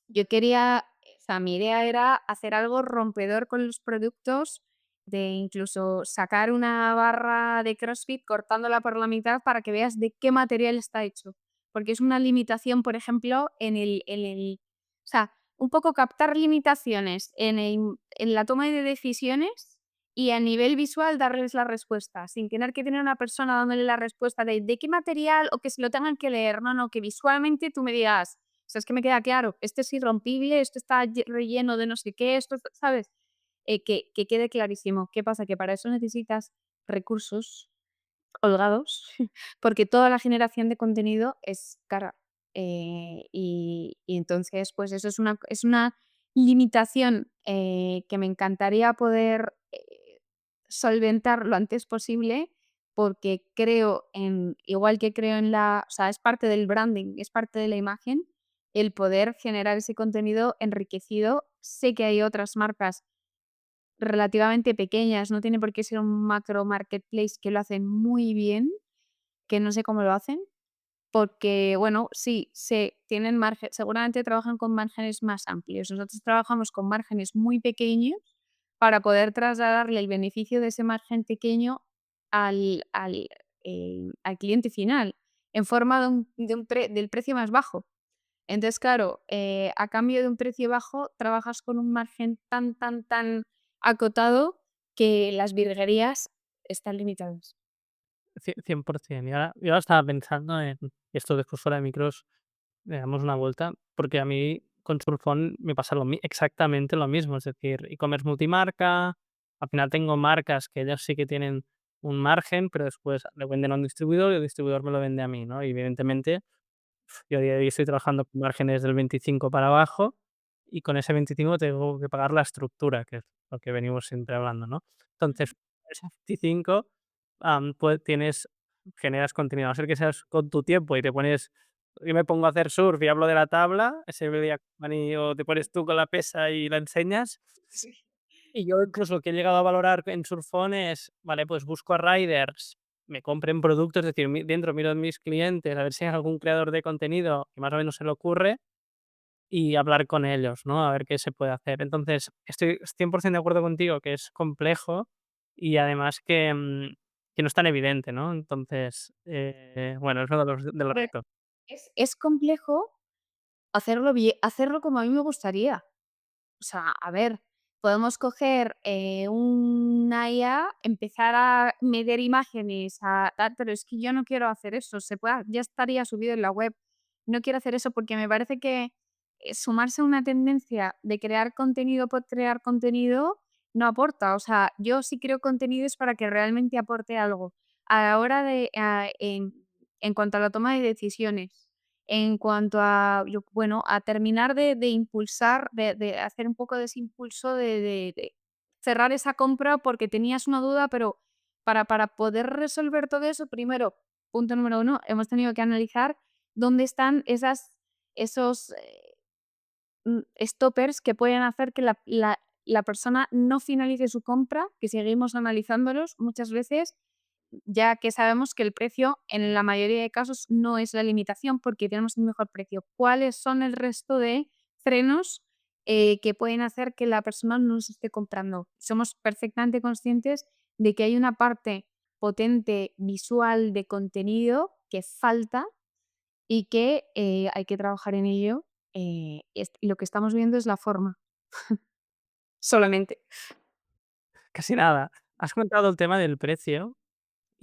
yo quería, o sea, mi idea era hacer algo rompedor con los productos, de incluso sacar una barra de CrossFit cortándola por la mitad para que veas de qué material está hecho. Porque es una limitación, por ejemplo, o sea, un poco captar limitaciones en la toma de decisiones y a nivel visual darles la respuesta, sin tener que tener una persona dándole la respuesta de qué material o que se lo tengan que leer. No, no, que visualmente tú me digas, o sea, es que me queda claro, este es irrompible, esto está relleno de no sé qué, esto, ¿sabes? Que quede clarísimo. ¿Qué pasa? Que para eso necesitas recursos holgados, porque toda la generación de contenido es cara. Y entonces, pues eso es una limitación, que me encantaría poder, solventar lo antes posible, porque creo igual que creo o sea, es parte del branding, es parte de la imagen, el poder generar ese contenido enriquecido. Sé que hay otras marcas relativamente pequeñas, no tiene por qué ser un macro marketplace, que lo hacen muy bien, que no sé cómo lo hacen, porque, bueno, sí, tienen margen, seguramente trabajan con márgenes más amplios. Nosotros trabajamos con márgenes muy pequeños para poder trasladarle el beneficio de ese margen pequeño al cliente final, en forma del precio más bajo. Entonces, claro, a cambio de un precio bajo, trabajas con un margen tan, tan, tan acotado que las virguerías están limitadas. 100%. Y ahora estaba pensando en esto después fuera de micros, le damos una vuelta, porque a mí con Surfon me pasa exactamente lo mismo, es decir, e-commerce multimarca, al final tengo marcas que ellas sí que tienen un margen, pero después le venden a un distribuidor y el distribuidor me lo vende a mí, ¿no? Y evidentemente, yo a día de hoy estoy trabajando con márgenes del 25 para abajo y con ese 25 tengo que pagar la estructura, que es lo que venimos siempre hablando, ¿no? Entonces, ese 25, pues generas contenido, a no ser que seas con tu tiempo y te pones yo me pongo a hacer surf y hablo de la tabla, ese día o te pones tú con la pesa y la enseñas. Sí. Y yo incluso lo que he llegado a valorar en Surfon es, vale, pues busco a riders, me compren productos, es decir, dentro miro a mis clientes, a ver si hay algún creador de contenido que más o menos se le ocurre y hablar con ellos, ¿no? A ver qué se puede hacer. Entonces, estoy 100% de acuerdo contigo que es complejo y además que no es tan evidente, ¿no? Entonces, bueno, es uno de los Correcto. retos. Es complejo hacerlo como a mí me gustaría. O sea, a ver, podemos coger, una IA, empezar a meter imágenes, a tal, pero es que yo no quiero hacer eso, ya estaría subido en la web. No quiero hacer eso porque me parece que, sumarse a una tendencia de crear contenido por crear contenido no aporta. O sea, yo sí creo contenido es para que realmente aporte algo. A la hora en cuanto a la toma de decisiones, en cuanto a, bueno, a terminar de impulsar, de hacer un poco de ese impulso de cerrar esa compra porque tenías una duda, pero para poder resolver todo eso, primero, punto número uno, hemos tenido que analizar dónde están esos, stoppers que pueden hacer que la persona no finalice su compra, que seguimos analizándolos muchas veces, ya que sabemos que el precio en la mayoría de casos no es la limitación porque tenemos un mejor precio. ¿Cuáles son el resto de frenos, que pueden hacer que la persona no nos esté comprando? Somos perfectamente conscientes de que hay una parte potente visual de contenido que falta y que, hay que trabajar en ello. Lo que estamos viendo es la forma, solamente. Casi nada. Has comentado el tema del precio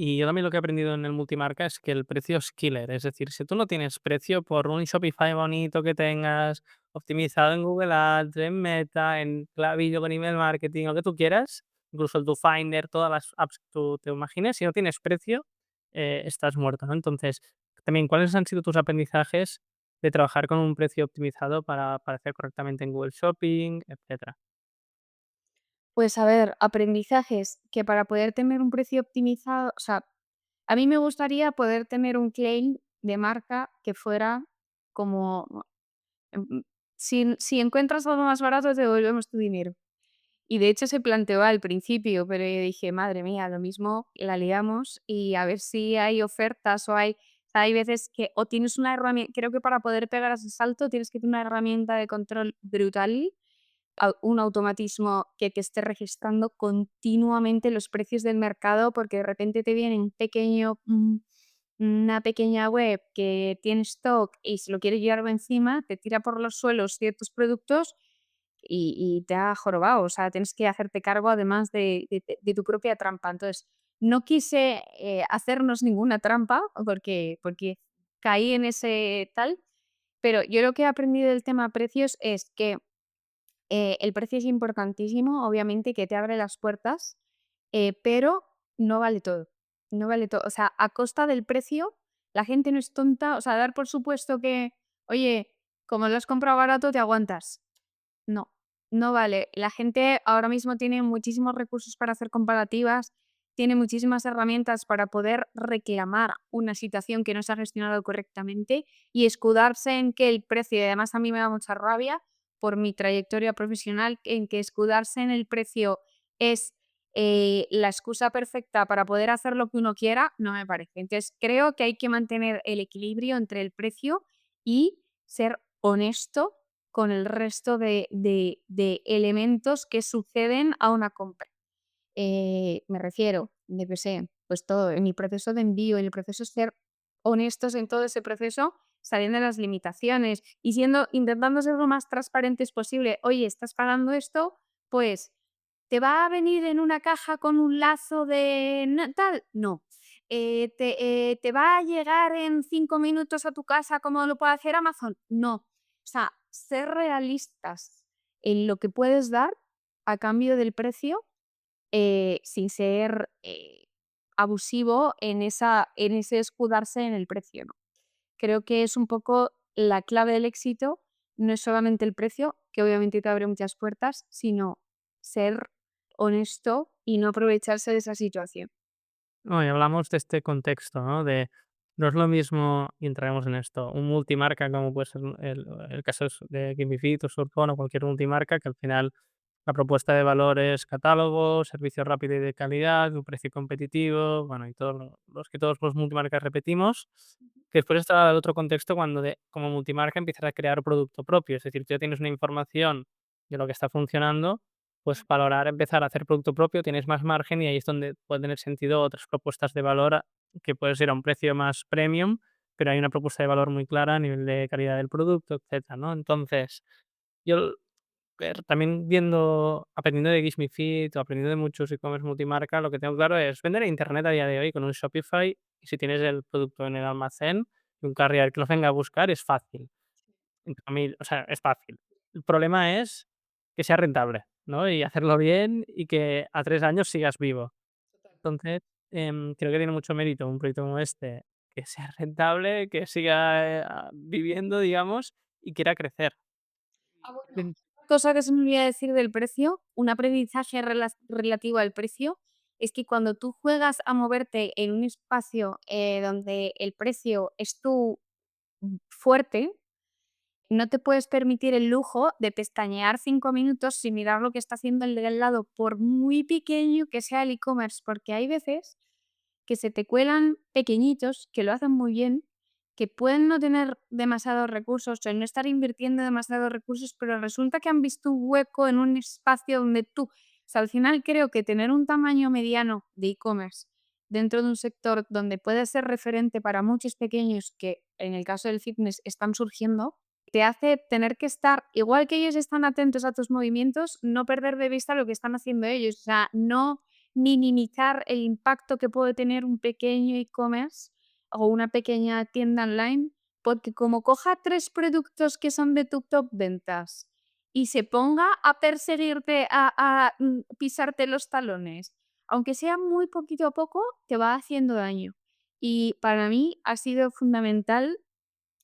Y yo también lo que he aprendido en el multimarca es que el precio es killer. Es decir, si tú no tienes precio por un Shopify bonito que tengas, optimizado en Google Ads, en Meta, en Klaviyo con email marketing, lo que tú quieras, incluso el Finder, todas las apps que tú te imagines, si no tienes precio, estás muerto, ¿no? Entonces, también, ¿cuáles han sido tus aprendizajes de trabajar con un precio optimizado para aparecer correctamente en Google Shopping, etcétera? Pues a ver, aprendizajes que para poder tener un precio optimizado, o sea, a mí me gustaría poder tener un claim de marca que fuera como, mm, si encuentras algo más barato te devolvemos tu dinero. Y de hecho se planteó al principio, pero yo dije: "Madre mía, lo mismo la liamos y a ver si hay ofertas o hay veces que o tienes una herramienta, creo que para poder pegar ese salto tienes que tener una herramienta de control brutal, un automatismo que te esté registrando continuamente los precios del mercado, porque de repente te viene una pequeña web que tiene stock y se lo quiere llevar encima, te tira por los suelos ciertos productos y te ha jorobado. O sea, tienes que hacerte cargo además de tu propia trampa. Entonces, no quise hacernos ninguna trampa porque caí en ese tal, pero yo lo que he aprendido del tema precios es que el precio es importantísimo, obviamente, que te abre las puertas, pero no vale todo. No vale todo. O sea, a costa del precio, la gente no es tonta. O sea, dar por supuesto que, oye, como lo has comprado barato, te aguantas. No, no vale. La gente ahora mismo tiene muchísimos recursos para hacer comparativas, tiene muchísimas herramientas para poder reclamar una situación que no se ha gestionado correctamente y escudarse en que el precio, y además a mí me da mucha rabia por mi trayectoria profesional, en que escudarse en el precio es la excusa perfecta para poder hacer lo que uno quiera, no me parece. Entonces, creo que hay que mantener el equilibrio entre el precio y ser honesto con el resto de elementos que suceden a una compra. Me refiero, yo qué sé, pues todo, en el proceso de envío, en el proceso ser honestos en todo ese proceso, sabiendo las limitaciones y intentando ser lo más transparentes posible. Oye, ¿estás pagando esto? Pues, ¿te va a venir en una caja con un lazo de tal? No. ¿Te va a llegar en 5 minutos a tu casa como lo puede hacer Amazon? No. O sea, ser realistas en lo que puedes dar a cambio del precio, sin ser, abusivo en ese escudarse en el precio, ¿no? Creo que es un poco la clave del éxito, no es solamente el precio, que obviamente te abre muchas puertas, sino ser honesto y no aprovecharse de esa situación. No, y hablamos de este contexto, ¿no? De no es lo mismo, y entraremos en esto, un multimarca como puede ser el caso de Gimifit o Surcon o cualquier multimarca, que al final la propuesta de valor es catálogo, servicio rápido y de calidad, un precio competitivo, bueno, y todos los que todos los multimarcas repetimos, que después está el otro contexto cuando como multimarca empiezas a crear producto propio, es decir, tú ya tienes una información de lo que está funcionando, pues valorar, empezar a hacer producto propio, tienes más margen y ahí es donde puede tener sentido otras propuestas de valor que puedes ir a un precio más premium, pero hay una propuesta de valor muy clara a nivel de calidad del producto, etcétera, ¿no? Entonces, yo también aprendiendo de Gizmifit o aprendiendo de muchos e-commerce multimarca, lo que tengo claro es vender en internet a día de hoy con un Shopify y si tienes el producto en el almacén y un carrier que lo venga a buscar es fácil. A mí, o sea, es fácil. El problema es que sea rentable, ¿no? Y hacerlo bien y que a 3 años sigas vivo. Entonces, creo que tiene mucho mérito un proyecto como este, que sea rentable, que siga, viviendo, digamos, y quiera crecer. Ah, bueno. En Cosa que se me olvidó decir del precio, un aprendizaje relativo al precio, es que cuando tú juegas a moverte en un espacio, donde el precio es tu fuerte, no te puedes permitir el lujo de pestañear 5 minutos sin mirar lo que está haciendo el de al lado, por muy pequeño que sea el e-commerce, porque hay veces que se te cuelan pequeñitos, que lo hacen muy bien, que pueden no tener demasiados recursos o no estar invirtiendo demasiados recursos, pero resulta que han visto un hueco en un espacio donde tú, o sea, al final creo que tener un tamaño mediano de e-commerce dentro de un sector donde puede ser referente para muchos pequeños que en el caso del fitness están surgiendo, te hace tener que estar, igual que ellos están atentos a tus movimientos, no perder de vista lo que están haciendo ellos. O sea, no minimizar el impacto que puede tener un pequeño e-commerce o una pequeña tienda online, porque como coja 3 productos que son de tu top ventas y se ponga a perseguirte, pisarte los talones, aunque sea muy poquito a poco, te va haciendo daño. Y para mí ha sido fundamental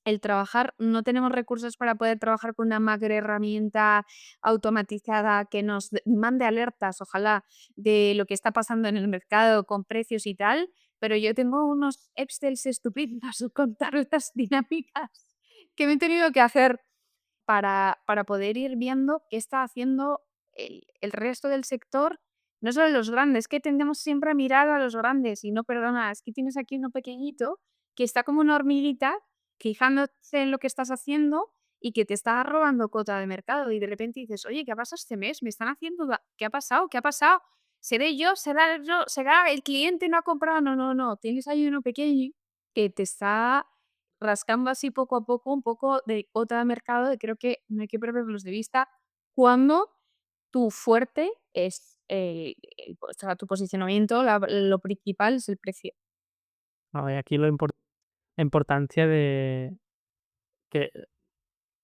el trabajar. No tenemos recursos para poder trabajar con una macro herramienta automatizada que nos mande alertas, ojalá, de lo que está pasando en el mercado con precios y tal, pero yo tengo unos Excels estupendos con tablas dinámicas que me he tenido que hacer para poder ir viendo qué está haciendo el resto del sector, no solo los grandes, que tendemos siempre a mirar a los grandes y no, perdona, es que tienes aquí uno pequeñito que está como una hormiguita fijándose en lo que estás haciendo y que te está robando cuota de mercado y de repente dices, oye, ¿qué ha pasado este mes? Me están haciendo, ¿qué ha pasado? ¿Qué ha pasado? ¿Seré yo? ¿Será yo? ¿Será el cliente no ha comprado? No, no, no, tienes ahí uno pequeño que te está rascando así poco a poco un poco de cuota de mercado, y creo que no hay que perderlos de vista cuando tu fuerte es, o sea, tu posicionamiento, lo principal es el precio. No, y aquí la importancia de que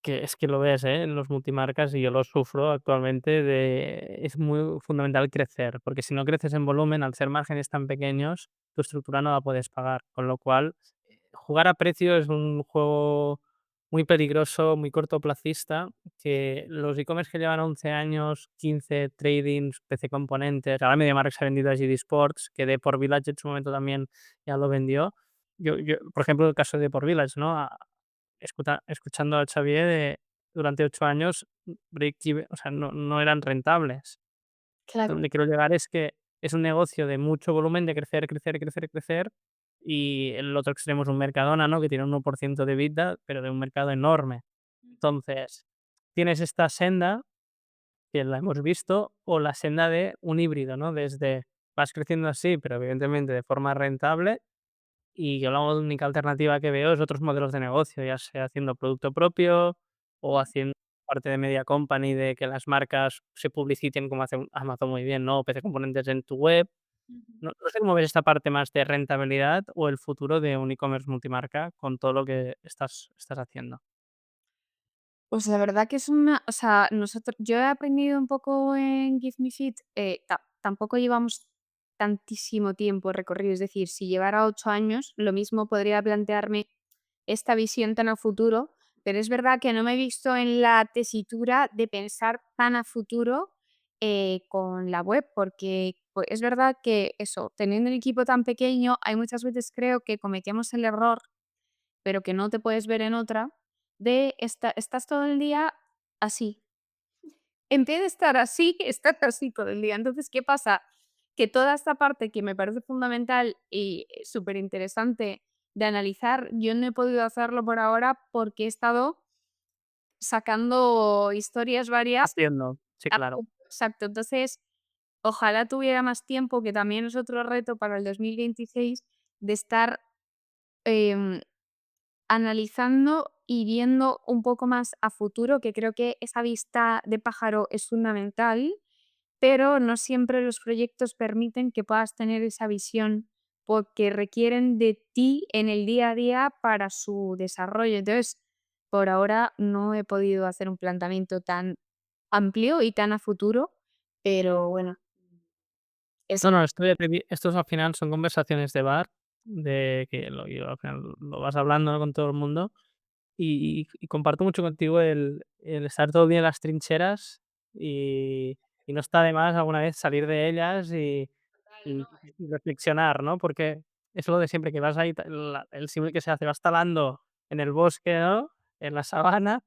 es que lo ves, en los multimarcas y yo lo sufro actualmente es muy fundamental crecer, porque si no creces en volumen, al ser márgenes tan pequeños, tu estructura no la puedes pagar, con lo cual, jugar a precio es un juego muy peligroso, muy cortoplacista, que los e-commerce que llevan 11 años, 15 tradings, PC Componentes, ahora MediaMarkt se ha vendido a GD Sports, que Deport Village en su momento también ya lo vendió. Por ejemplo, el caso de Deport Village, ¿no? Escuchando a Xavier durante 8 años, break even, o sea, no eran rentables. Claro. Donde quiero llegar es que es un negocio de mucho volumen, de crecer, crecer, crecer, crecer, y el otro extremo es un Mercadona, ¿no? Que tiene un 1% de EBITDA, pero de un mercado enorme. Entonces, tienes esta senda, que la hemos visto, o la senda de un híbrido, ¿no? Desde vas creciendo así, pero evidentemente de forma rentable, y yo la única alternativa que veo es otros modelos de negocio, ya sea haciendo producto propio o haciendo parte de media company, de que las marcas se publiciten como hace Amazon muy bien, ¿no? PC Componentes en tu web. No sé cómo ves esta parte más de rentabilidad o el futuro de un e-commerce multimarca con todo lo que estás haciendo. Pues la verdad que es una, o sea, yo he aprendido un poco en Give Me Fit, tampoco llevamos tantísimo tiempo recorrido, es decir, si llevara 8 años, lo mismo podría plantearme esta visión tan a futuro, pero es verdad que no me he visto en la tesitura de pensar tan a futuro con la web, porque pues, es verdad que eso, teniendo un equipo tan pequeño, hay muchas veces creo que cometíamos el error pero que no te puedes ver en otra, estás todo el día así. En vez de estar así, estás así todo el día. Entonces, ¿qué pasa? Que toda esta parte que me parece fundamental y súper interesante de analizar, yo no he podido hacerlo por ahora porque he estado sacando historias varias. Haciendo, sí, claro. Exacto. Entonces, ojalá tuviera más tiempo, que también es otro reto para el 2026, de estar em, analizando y viendo un poco más a futuro, que creo que esa vista de pájaro es fundamental, pero no siempre los proyectos permiten que puedas tener esa visión porque requieren de ti en el día a día para su desarrollo. Entonces, por ahora no he podido hacer un planteamiento tan amplio y tan a futuro, pero bueno, es No, no, estos al final son conversaciones de bar, de que al final lo vas hablando, ¿no? Con todo el mundo. Y comparto mucho contigo el estar todo el día en las trincheras y no está de más alguna vez salir de ellas y reflexionar, ¿no? Porque es lo de siempre, que vas ahí, el símil que se hace, vas talando en el bosque, ¿no? En la sabana,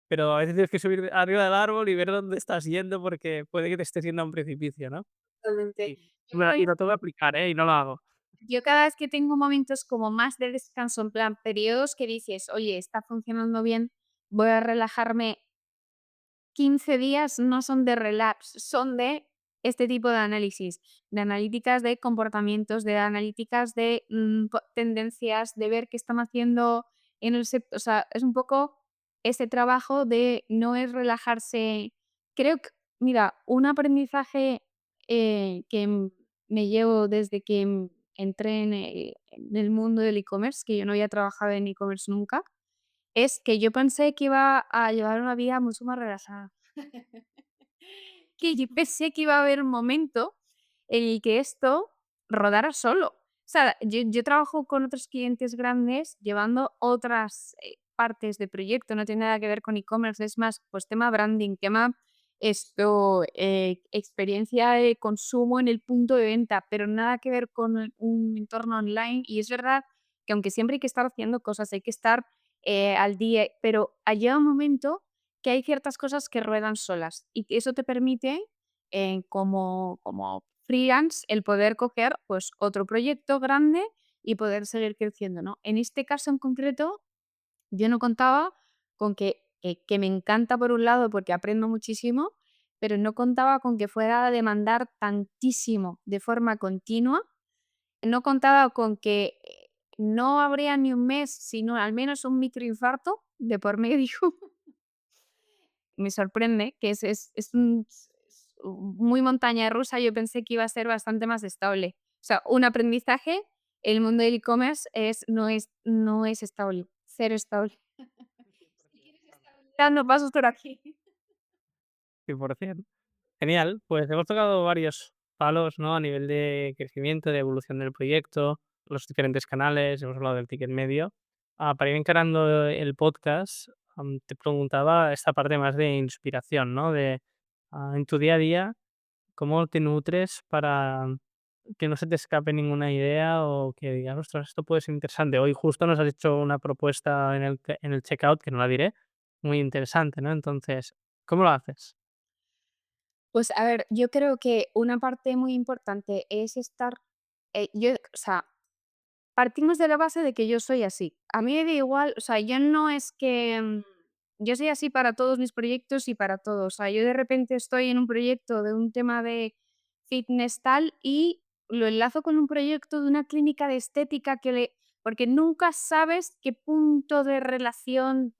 pero a veces tienes que subir arriba del árbol y ver dónde estás yendo porque puede que te estés yendo a un precipicio, ¿no? totalmente. Y y lo tengo que aplicar, ¿eh? Y no lo hago. Yo cada vez que tengo momentos como más de descanso, en plan periodos que dices, oye, está funcionando bien, voy a relajarme 15 días, no son de relax, son de este tipo de análisis, de analíticas de comportamientos, de analíticas de tendencias, de ver qué están haciendo en el sector. O sea, es un poco ese trabajo de no es relajarse. Creo que, mira, un aprendizaje me llevo desde que entré en el mundo del e-commerce, que yo no había trabajado en e-commerce nunca, es que yo pensé que iba a llevar una vida mucho más relajada. Que yo pensé que iba a haber un momento en el que esto rodara solo. O sea, yo trabajo con otros clientes grandes llevando otras partes de proyecto, no tiene nada que ver con e-commerce, es más, pues tema branding, tema experiencia de consumo en el punto de venta, pero nada que ver con un entorno online. Y es verdad que aunque siempre hay que estar haciendo cosas, hay que estar al día, pero llega un momento que hay ciertas cosas que ruedan solas y que eso te permite, como freelance, el poder coger, pues, otro proyecto grande y poder seguir creciendo, ¿no? En este caso en concreto, yo no contaba con que me encanta por un lado porque aprendo muchísimo, pero no contaba con que fuera a demandar tantísimo de forma continua. No contaba con que, no habría ni un mes, sino al menos un microinfarto de por medio. Me sorprende que es muy montaña rusa. Yo pensé que iba a ser bastante más estable. O sea, un aprendizaje, el mundo del e-commerce no es estable, cero estable. Si quieres estabilidad, no pasas por aquí. 100%. Genial, pues hemos tocado varios palos, ¿no? A nivel de crecimiento, de evolución del proyecto, los diferentes canales, hemos hablado del ticket medio. Para ir encarando el podcast, te preguntaba esta parte más de inspiración, ¿no? En tu día a día, ¿cómo te nutres para que no se te escape ninguna idea o que digas, ostras, esto puede ser interesante? Hoy justo nos has hecho una propuesta en el checkout, que no la diré, muy interesante, ¿no? Entonces, ¿cómo lo haces? Pues, a ver, yo creo que una parte muy importante es estar, o sea, partimos de la base de que yo soy así. A mí me da igual, o sea, yo no es que, yo soy así para todos mis proyectos y para todos. O sea, yo de repente estoy en un proyecto de un tema de fitness tal y lo enlazo con un proyecto de una clínica de estética porque nunca sabes qué punto de relación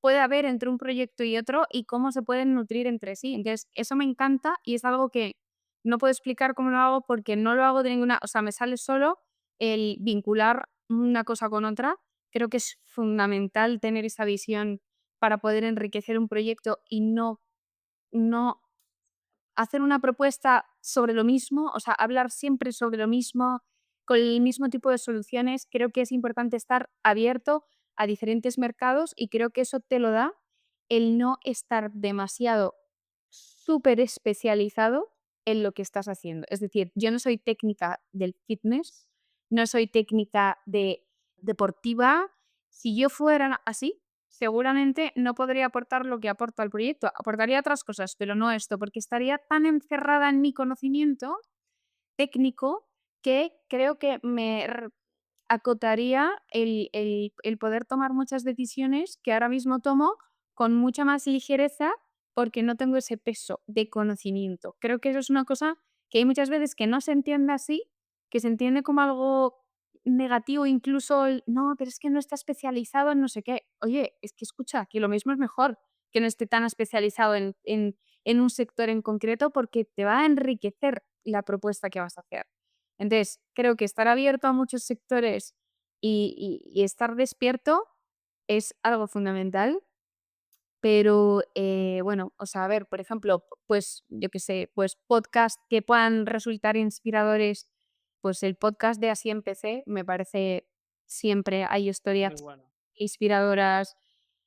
puede haber entre un proyecto y otro y cómo se pueden nutrir entre sí. Entonces, eso me encanta y es algo que no puedo explicar cómo lo hago porque no lo hago de ninguna, o sea, me sale solo el vincular una cosa con otra. Creo que es fundamental tener esa visión para poder enriquecer un proyecto y no hacer una propuesta sobre lo mismo, o sea, hablar siempre sobre lo mismo, con el mismo tipo de soluciones. Creo que es importante estar abierto a diferentes mercados y creo que eso te lo da el no estar demasiado súper especializado en lo que estás haciendo. Es decir, yo no soy técnica del fitness, no soy técnica de deportiva. Si yo fuera así, seguramente no podría aportar lo que aporto al proyecto. Aportaría otras cosas, pero no esto, porque estaría tan encerrada en mi conocimiento técnico que creo que acotaría el poder tomar muchas decisiones que ahora mismo tomo con mucha más ligereza porque no tengo ese peso de conocimiento. Creo que eso es una cosa que hay muchas veces que no se entiende así, que se entiende como algo negativo, incluso no, pero es que no está especializado en no sé qué. Oye, es que escucha, que lo mismo es mejor que no esté tan especializado en un sector en concreto porque te va a enriquecer la propuesta que vas a hacer. Entonces, creo que estar abierto a muchos sectores y estar despierto es algo fundamental, pero, bueno, o sea, a ver, por ejemplo, pues, yo qué sé, pues podcast que puedan resultar inspiradores, pues el podcast de Así empecé, me parece siempre hay Muy historias bueno. inspiradoras.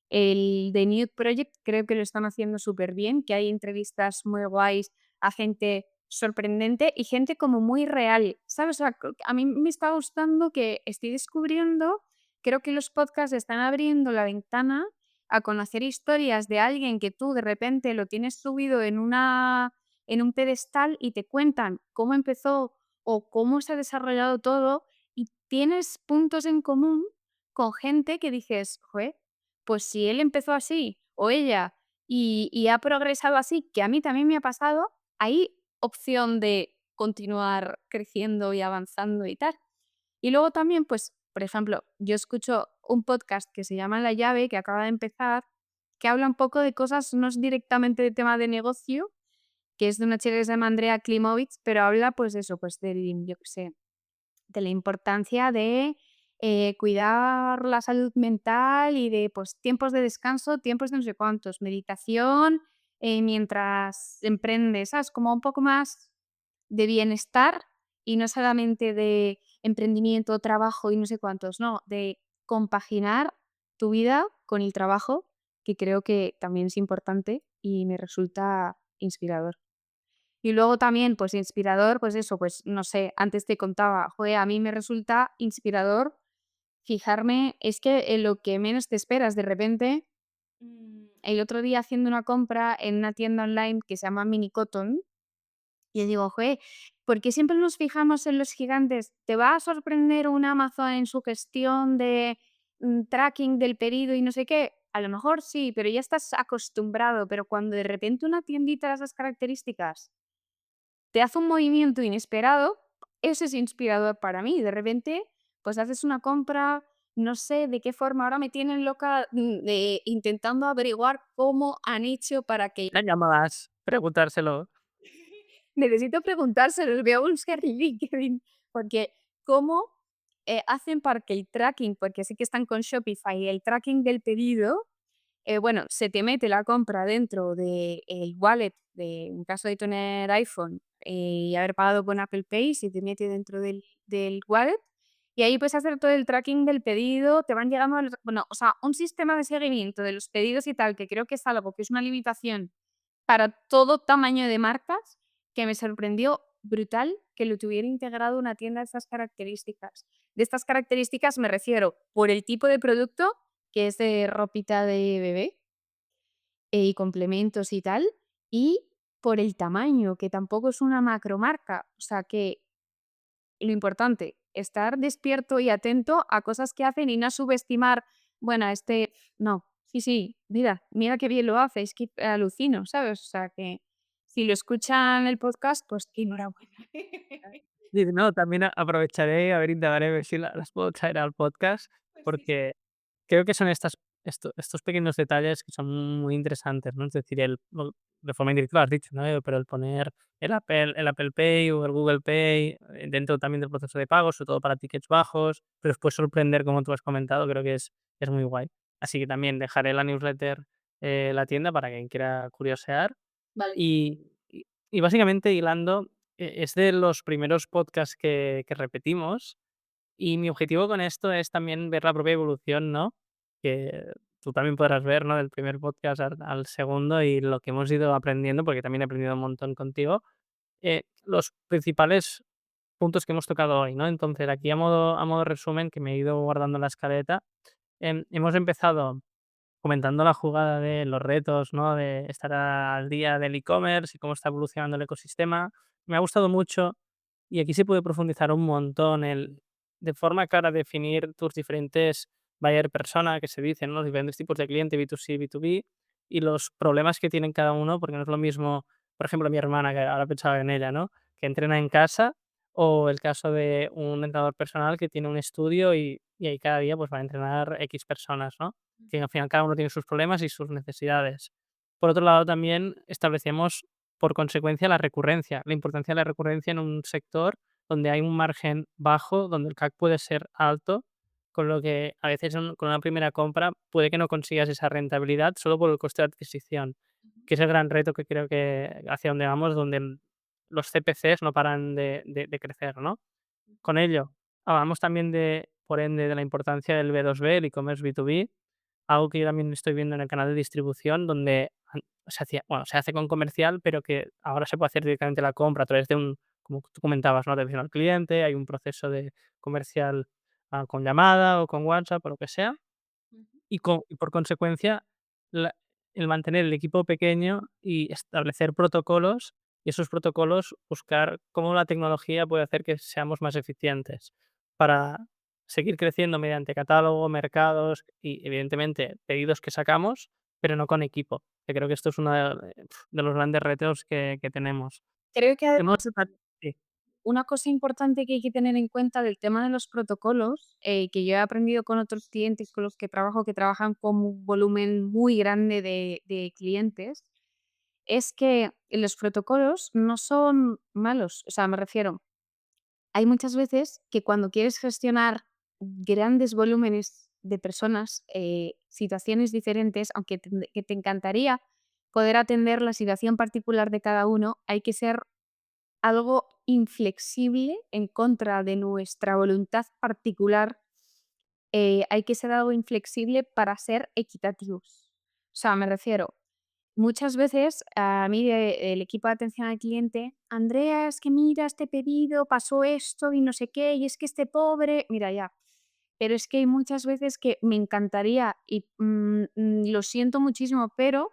El de Nude Project creo que lo están haciendo súper bien, que hay entrevistas muy guays a gente sorprendente y gente como muy real, ¿sabes? O sea, a mí me está gustando que estoy descubriendo, creo que los podcasts están abriendo la ventana a conocer historias de alguien que tú de repente lo tienes subido en un pedestal y te cuentan cómo empezó o cómo se ha desarrollado todo y tienes puntos en común con gente que dices, joder, pues si él empezó así o ella y ha progresado así, que a mí también me ha pasado, hay opción de continuar creciendo y avanzando y tal. Y luego también, pues, por ejemplo, yo escucho un podcast que se llama La Llave, que acaba de empezar, que habla un poco de cosas, no es directamente de tema de negocio, que es de una chica que se llama Andrea Klimovich, pero habla pues eso, pues del, yo qué sé, de la importancia de cuidar la salud mental y de pues tiempos de descanso, tiempos de no sé cuántos, meditación, mientras emprendes, ¿sabes? Como un poco más de bienestar y no solamente de emprendimiento, trabajo y no sé cuántos, no, de compaginar tu vida con el trabajo, que creo que también es importante y me resulta inspirador. Y luego también, pues inspirador, pues eso, pues no sé, antes te contaba, joder, a mí me resulta inspirador fijarme, es que en lo que menos te esperas, de repente, el otro día haciendo una compra en una tienda online que se llama Mini Cotton, y yo digo, joder, ¿por qué siempre nos fijamos en los gigantes? ¿Te va a sorprender un Amazon en su gestión de tracking del pedido y no sé qué? A lo mejor sí, pero ya estás acostumbrado, pero cuando de repente una tiendita de esas características te hace un movimiento inesperado, eso es inspirador para mí. De repente, pues haces una compra, no sé de qué forma, ahora me tienen loca intentando averiguar cómo han hecho para que... Eran llamadas, preguntárselo. Necesito preguntárselo, voy a buscar en LinkedIn, porque cómo hacen para que el tracking, porque sí que están con Shopify, el tracking del pedido bueno, se te mete la compra dentro del wallet, en caso de tener iPhone y haber pagado con Apple Pay, se te mete dentro del wallet y ahí puedes hacer todo el tracking del pedido, te van llegando, bueno, o sea, un sistema de seguimiento de los pedidos y tal, que creo que es algo que es una limitación para todo tamaño de marcas, que me sorprendió brutal que lo tuviera integrado una tienda de estas características. De estas características me refiero por el tipo de producto, que es de ropita de bebé, y complementos y tal, y por el tamaño, que tampoco es una macromarca. O sea que lo importante, estar despierto y atento a cosas que hacen y no subestimar, bueno, no, sí, sí, mira qué bien lo hace, es que alucino, ¿sabes? O sea que si lo escuchan el podcast, pues enhorabuena. Sí, no, también aprovecharé, a ver, indagaré, a ver si las puedo traer al podcast, Pues sí, porque creo que son estos pequeños detalles que son muy interesantes, ¿no? Es decir, de forma indirecta lo has dicho, ¿no? Pero el poner el Apple Pay o el Google Pay dentro también del proceso de pago, sobre todo para tickets bajos, pero después sorprender, como tú has comentado, creo que es muy guay. Así que también dejaré la newsletter, la tienda para quien quiera curiosear. vale. Y básicamente hilando, es de los primeros podcasts que repetimos, y mi objetivo con esto es también ver la propia evolución, ¿no? Que tú también podrás ver, ¿no? Del primer podcast al segundo y lo que hemos ido aprendiendo, porque también he aprendido un montón contigo. Los principales puntos que hemos tocado hoy, ¿no? Entonces, aquí a modo resumen, que me he ido guardando en la escaleta, hemos empezado comentando la jugada de los retos, ¿no? De estar al día del e-commerce y cómo está evolucionando el ecosistema. Me ha gustado mucho y aquí se puede profundizar un montón de forma clara definir tus diferentes buyer persona que se dicen, ¿no? Los diferentes tipos de cliente, B2C, B2B, y los problemas que tienen cada uno, porque no es lo mismo, por ejemplo, mi hermana, que ahora pensaba en ella, ¿no? Que entrena en casa, o el caso de un entrenador personal que tiene un estudio y ahí cada día pues va a entrenar X personas, ¿no? Que al final cada uno tiene sus problemas y sus necesidades. Por otro lado, también establecemos, por consecuencia, la recurrencia, la importancia de la recurrencia en un sector donde hay un margen bajo, donde el CAC puede ser alto, con lo que a veces con una primera compra puede que no consigas esa rentabilidad solo por el coste de adquisición, que es el gran reto que creo que hacia donde vamos, donde los CPCs no paran de crecer, ¿no? Con ello, hablamos también por ende, de la importancia del B2B, el e-commerce B2B, algo que yo también estoy viendo en el canal de distribución, donde se hace con comercial, pero que ahora se puede hacer directamente la compra a través de como tú comentabas, ¿no? Atención al cliente, hay un proceso de comercial, con llamada o con WhatsApp o lo que sea. Y por consecuencia, la el mantener el equipo pequeño y establecer protocolos, y esos protocolos buscar cómo la tecnología puede hacer que seamos más eficientes para seguir creciendo mediante catálogo, mercados y, evidentemente, pedidos que sacamos, pero no con equipo, que creo que esto es uno de los grandes retos que tenemos. Creo que Hemos sí, una cosa importante que hay que tener en cuenta del tema de los protocolos, que yo he aprendido con otros clientes con los que trabajo, que trabajan con un volumen muy grande de clientes, es que los protocolos no son malos. O sea, me refiero, hay muchas veces que cuando quieres gestionar grandes volúmenes de personas, situaciones diferentes, aunque que te encantaría poder atender la situación particular de cada uno, hay que ser algo inflexible en contra de nuestra voluntad particular, hay que ser algo inflexible para ser equitativos. O sea, me refiero, muchas veces a mí el equipo de atención al cliente, Andrea, es que mira este pedido, pasó esto y no sé qué, y es que este pobre, mira ya. Pero es que hay muchas veces que me encantaría y lo siento muchísimo, pero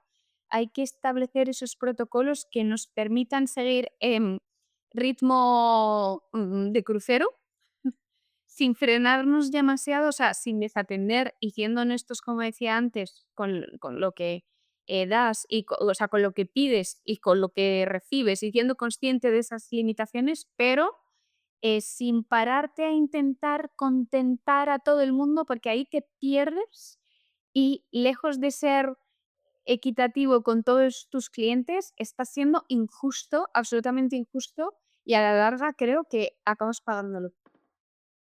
hay que establecer esos protocolos que nos permitan seguir en ritmo de crucero sin frenarnos demasiado, o sea, sin desatender y siendo honestos, como decía antes, con lo que, das y o sea, con lo que pides y con lo que recibes, y siendo consciente de esas limitaciones, pero, sin pararte a intentar contentar a todo el mundo, porque ahí te pierdes y lejos de ser equitativo con todos tus clientes, estás siendo injusto, absolutamente injusto, y a la larga creo que acabas pagándolo.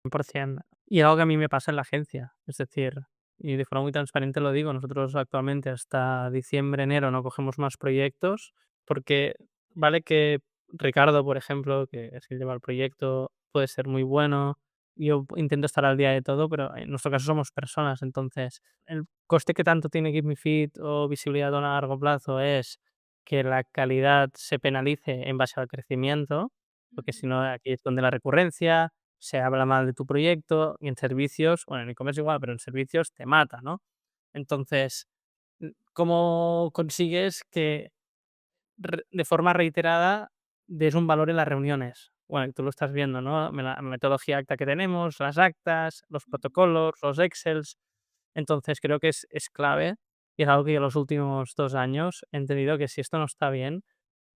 100%. Y algo que a mí me pasa en la agencia, es decir, y de forma muy transparente lo digo, nosotros actualmente hasta diciembre, enero no cogemos más proyectos porque vale que Ricardo, por ejemplo, que es el que lleva el proyecto, puede ser muy bueno. Yo intento estar al día de todo, pero en nuestro caso somos personas, entonces el coste que tanto tiene Give Me Fit o visibilidad a largo plazo es que la calidad se penalice en base al crecimiento, porque si no aquí es donde la recurrencia, se habla mal de tu proyecto y en servicios, bueno, en e-commerce igual, pero en servicios te mata, ¿no? Entonces, ¿cómo consigues que de forma reiterada des un valor en las reuniones? Bueno, tú lo estás viendo, ¿no? La metodología acta que tenemos, las actas, los protocolos, los excels. Entonces, creo que es clave y es algo que en los últimos 2 años he entendido que si esto no está bien,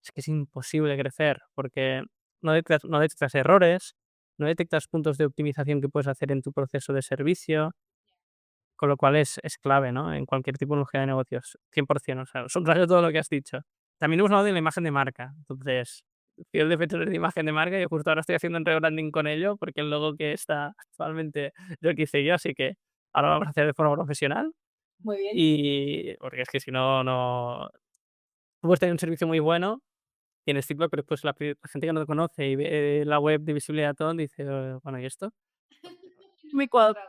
es que es imposible crecer, porque no detectas errores, no detectas puntos de optimización que puedes hacer en tu proceso de servicio, con lo cual es clave, ¿no? En cualquier tipología de negocios, 100%, o sea, subrayo todo lo que has dicho. También hemos hablado de la imagen de marca, entonces, fiel defensor de imagen de marca, y justo ahora estoy haciendo un rebranding con ello, porque el logo que está actualmente lo que hice yo, así que ahora lo vamos a hacer de forma profesional, Muy bien. y porque es que si no, no tú puedes tener un servicio muy bueno. Tienes feedback, pero después la gente que no te conoce y ve la web de Visibilidad Ton dice: bueno, ¿y esto?". Me cuadra.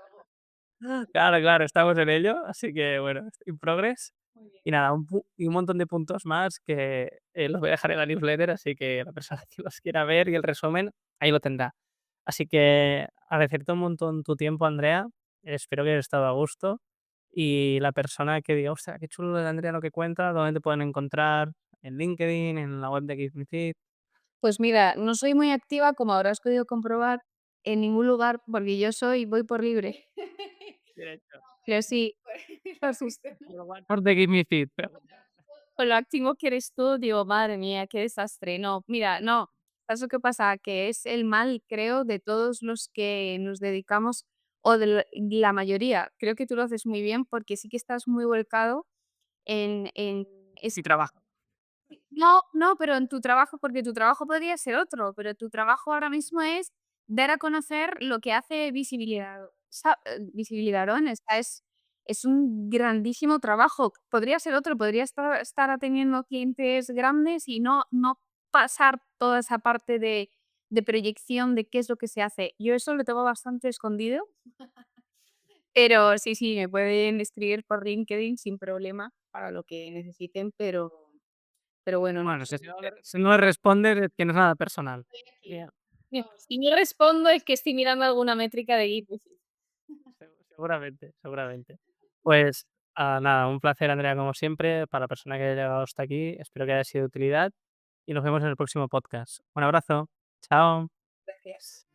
Claro, claro, estamos en ello, así que bueno, in progress. Muy bien. Y nada, un montón de puntos más que, los voy a dejar en la newsletter, así que la persona que los quiera ver y el resumen, ahí lo tendrá. Así que agradecerte un montón tu tiempo, Andrea, espero que hayas estado a gusto, y la persona que diga: "Ostras, qué chulo lo de Andrea lo que cuenta", ¿dónde te pueden encontrar? ¿En LinkedIn, en la web de Give Me Fit? Pues mira, no soy muy activa, como habrás podido comprobar, en ningún lugar, porque yo voy por libre. Directo. Pero sí, Por de Give Me Fit, pero con lo activo que eres tú, digo, madre mía, qué desastre. No, mira, no. ¿Sabes lo que pasa? Que es el mal, creo, de todos los que nos dedicamos, o de la mayoría. Creo que tú lo haces muy bien porque sí que estás muy volcado en mi trabajo. no, no, pero en tu trabajo, porque tu trabajo podría ser otro, pero tu trabajo ahora mismo es dar a conocer lo que hace visibilidad, Visibilidad, es un grandísimo trabajo. Podría ser otro, podría estar atendiendo clientes grandes y no pasar toda esa parte de proyección de qué es lo que se hace. Yo eso lo tengo bastante escondido, pero sí, sí, me pueden escribir por LinkedIn sin problema para lo que necesiten, pero bueno, no. Bueno, si no le respondes es que no es nada personal. Bien, Si no respondo es que estoy mirando alguna métrica de Giphy. seguramente, seguramente. Pues, nada, un placer, Andrea, como siempre, para la persona que haya llegado hasta aquí, espero que haya sido de utilidad y nos vemos en el próximo podcast. Un abrazo. Chao. Gracias.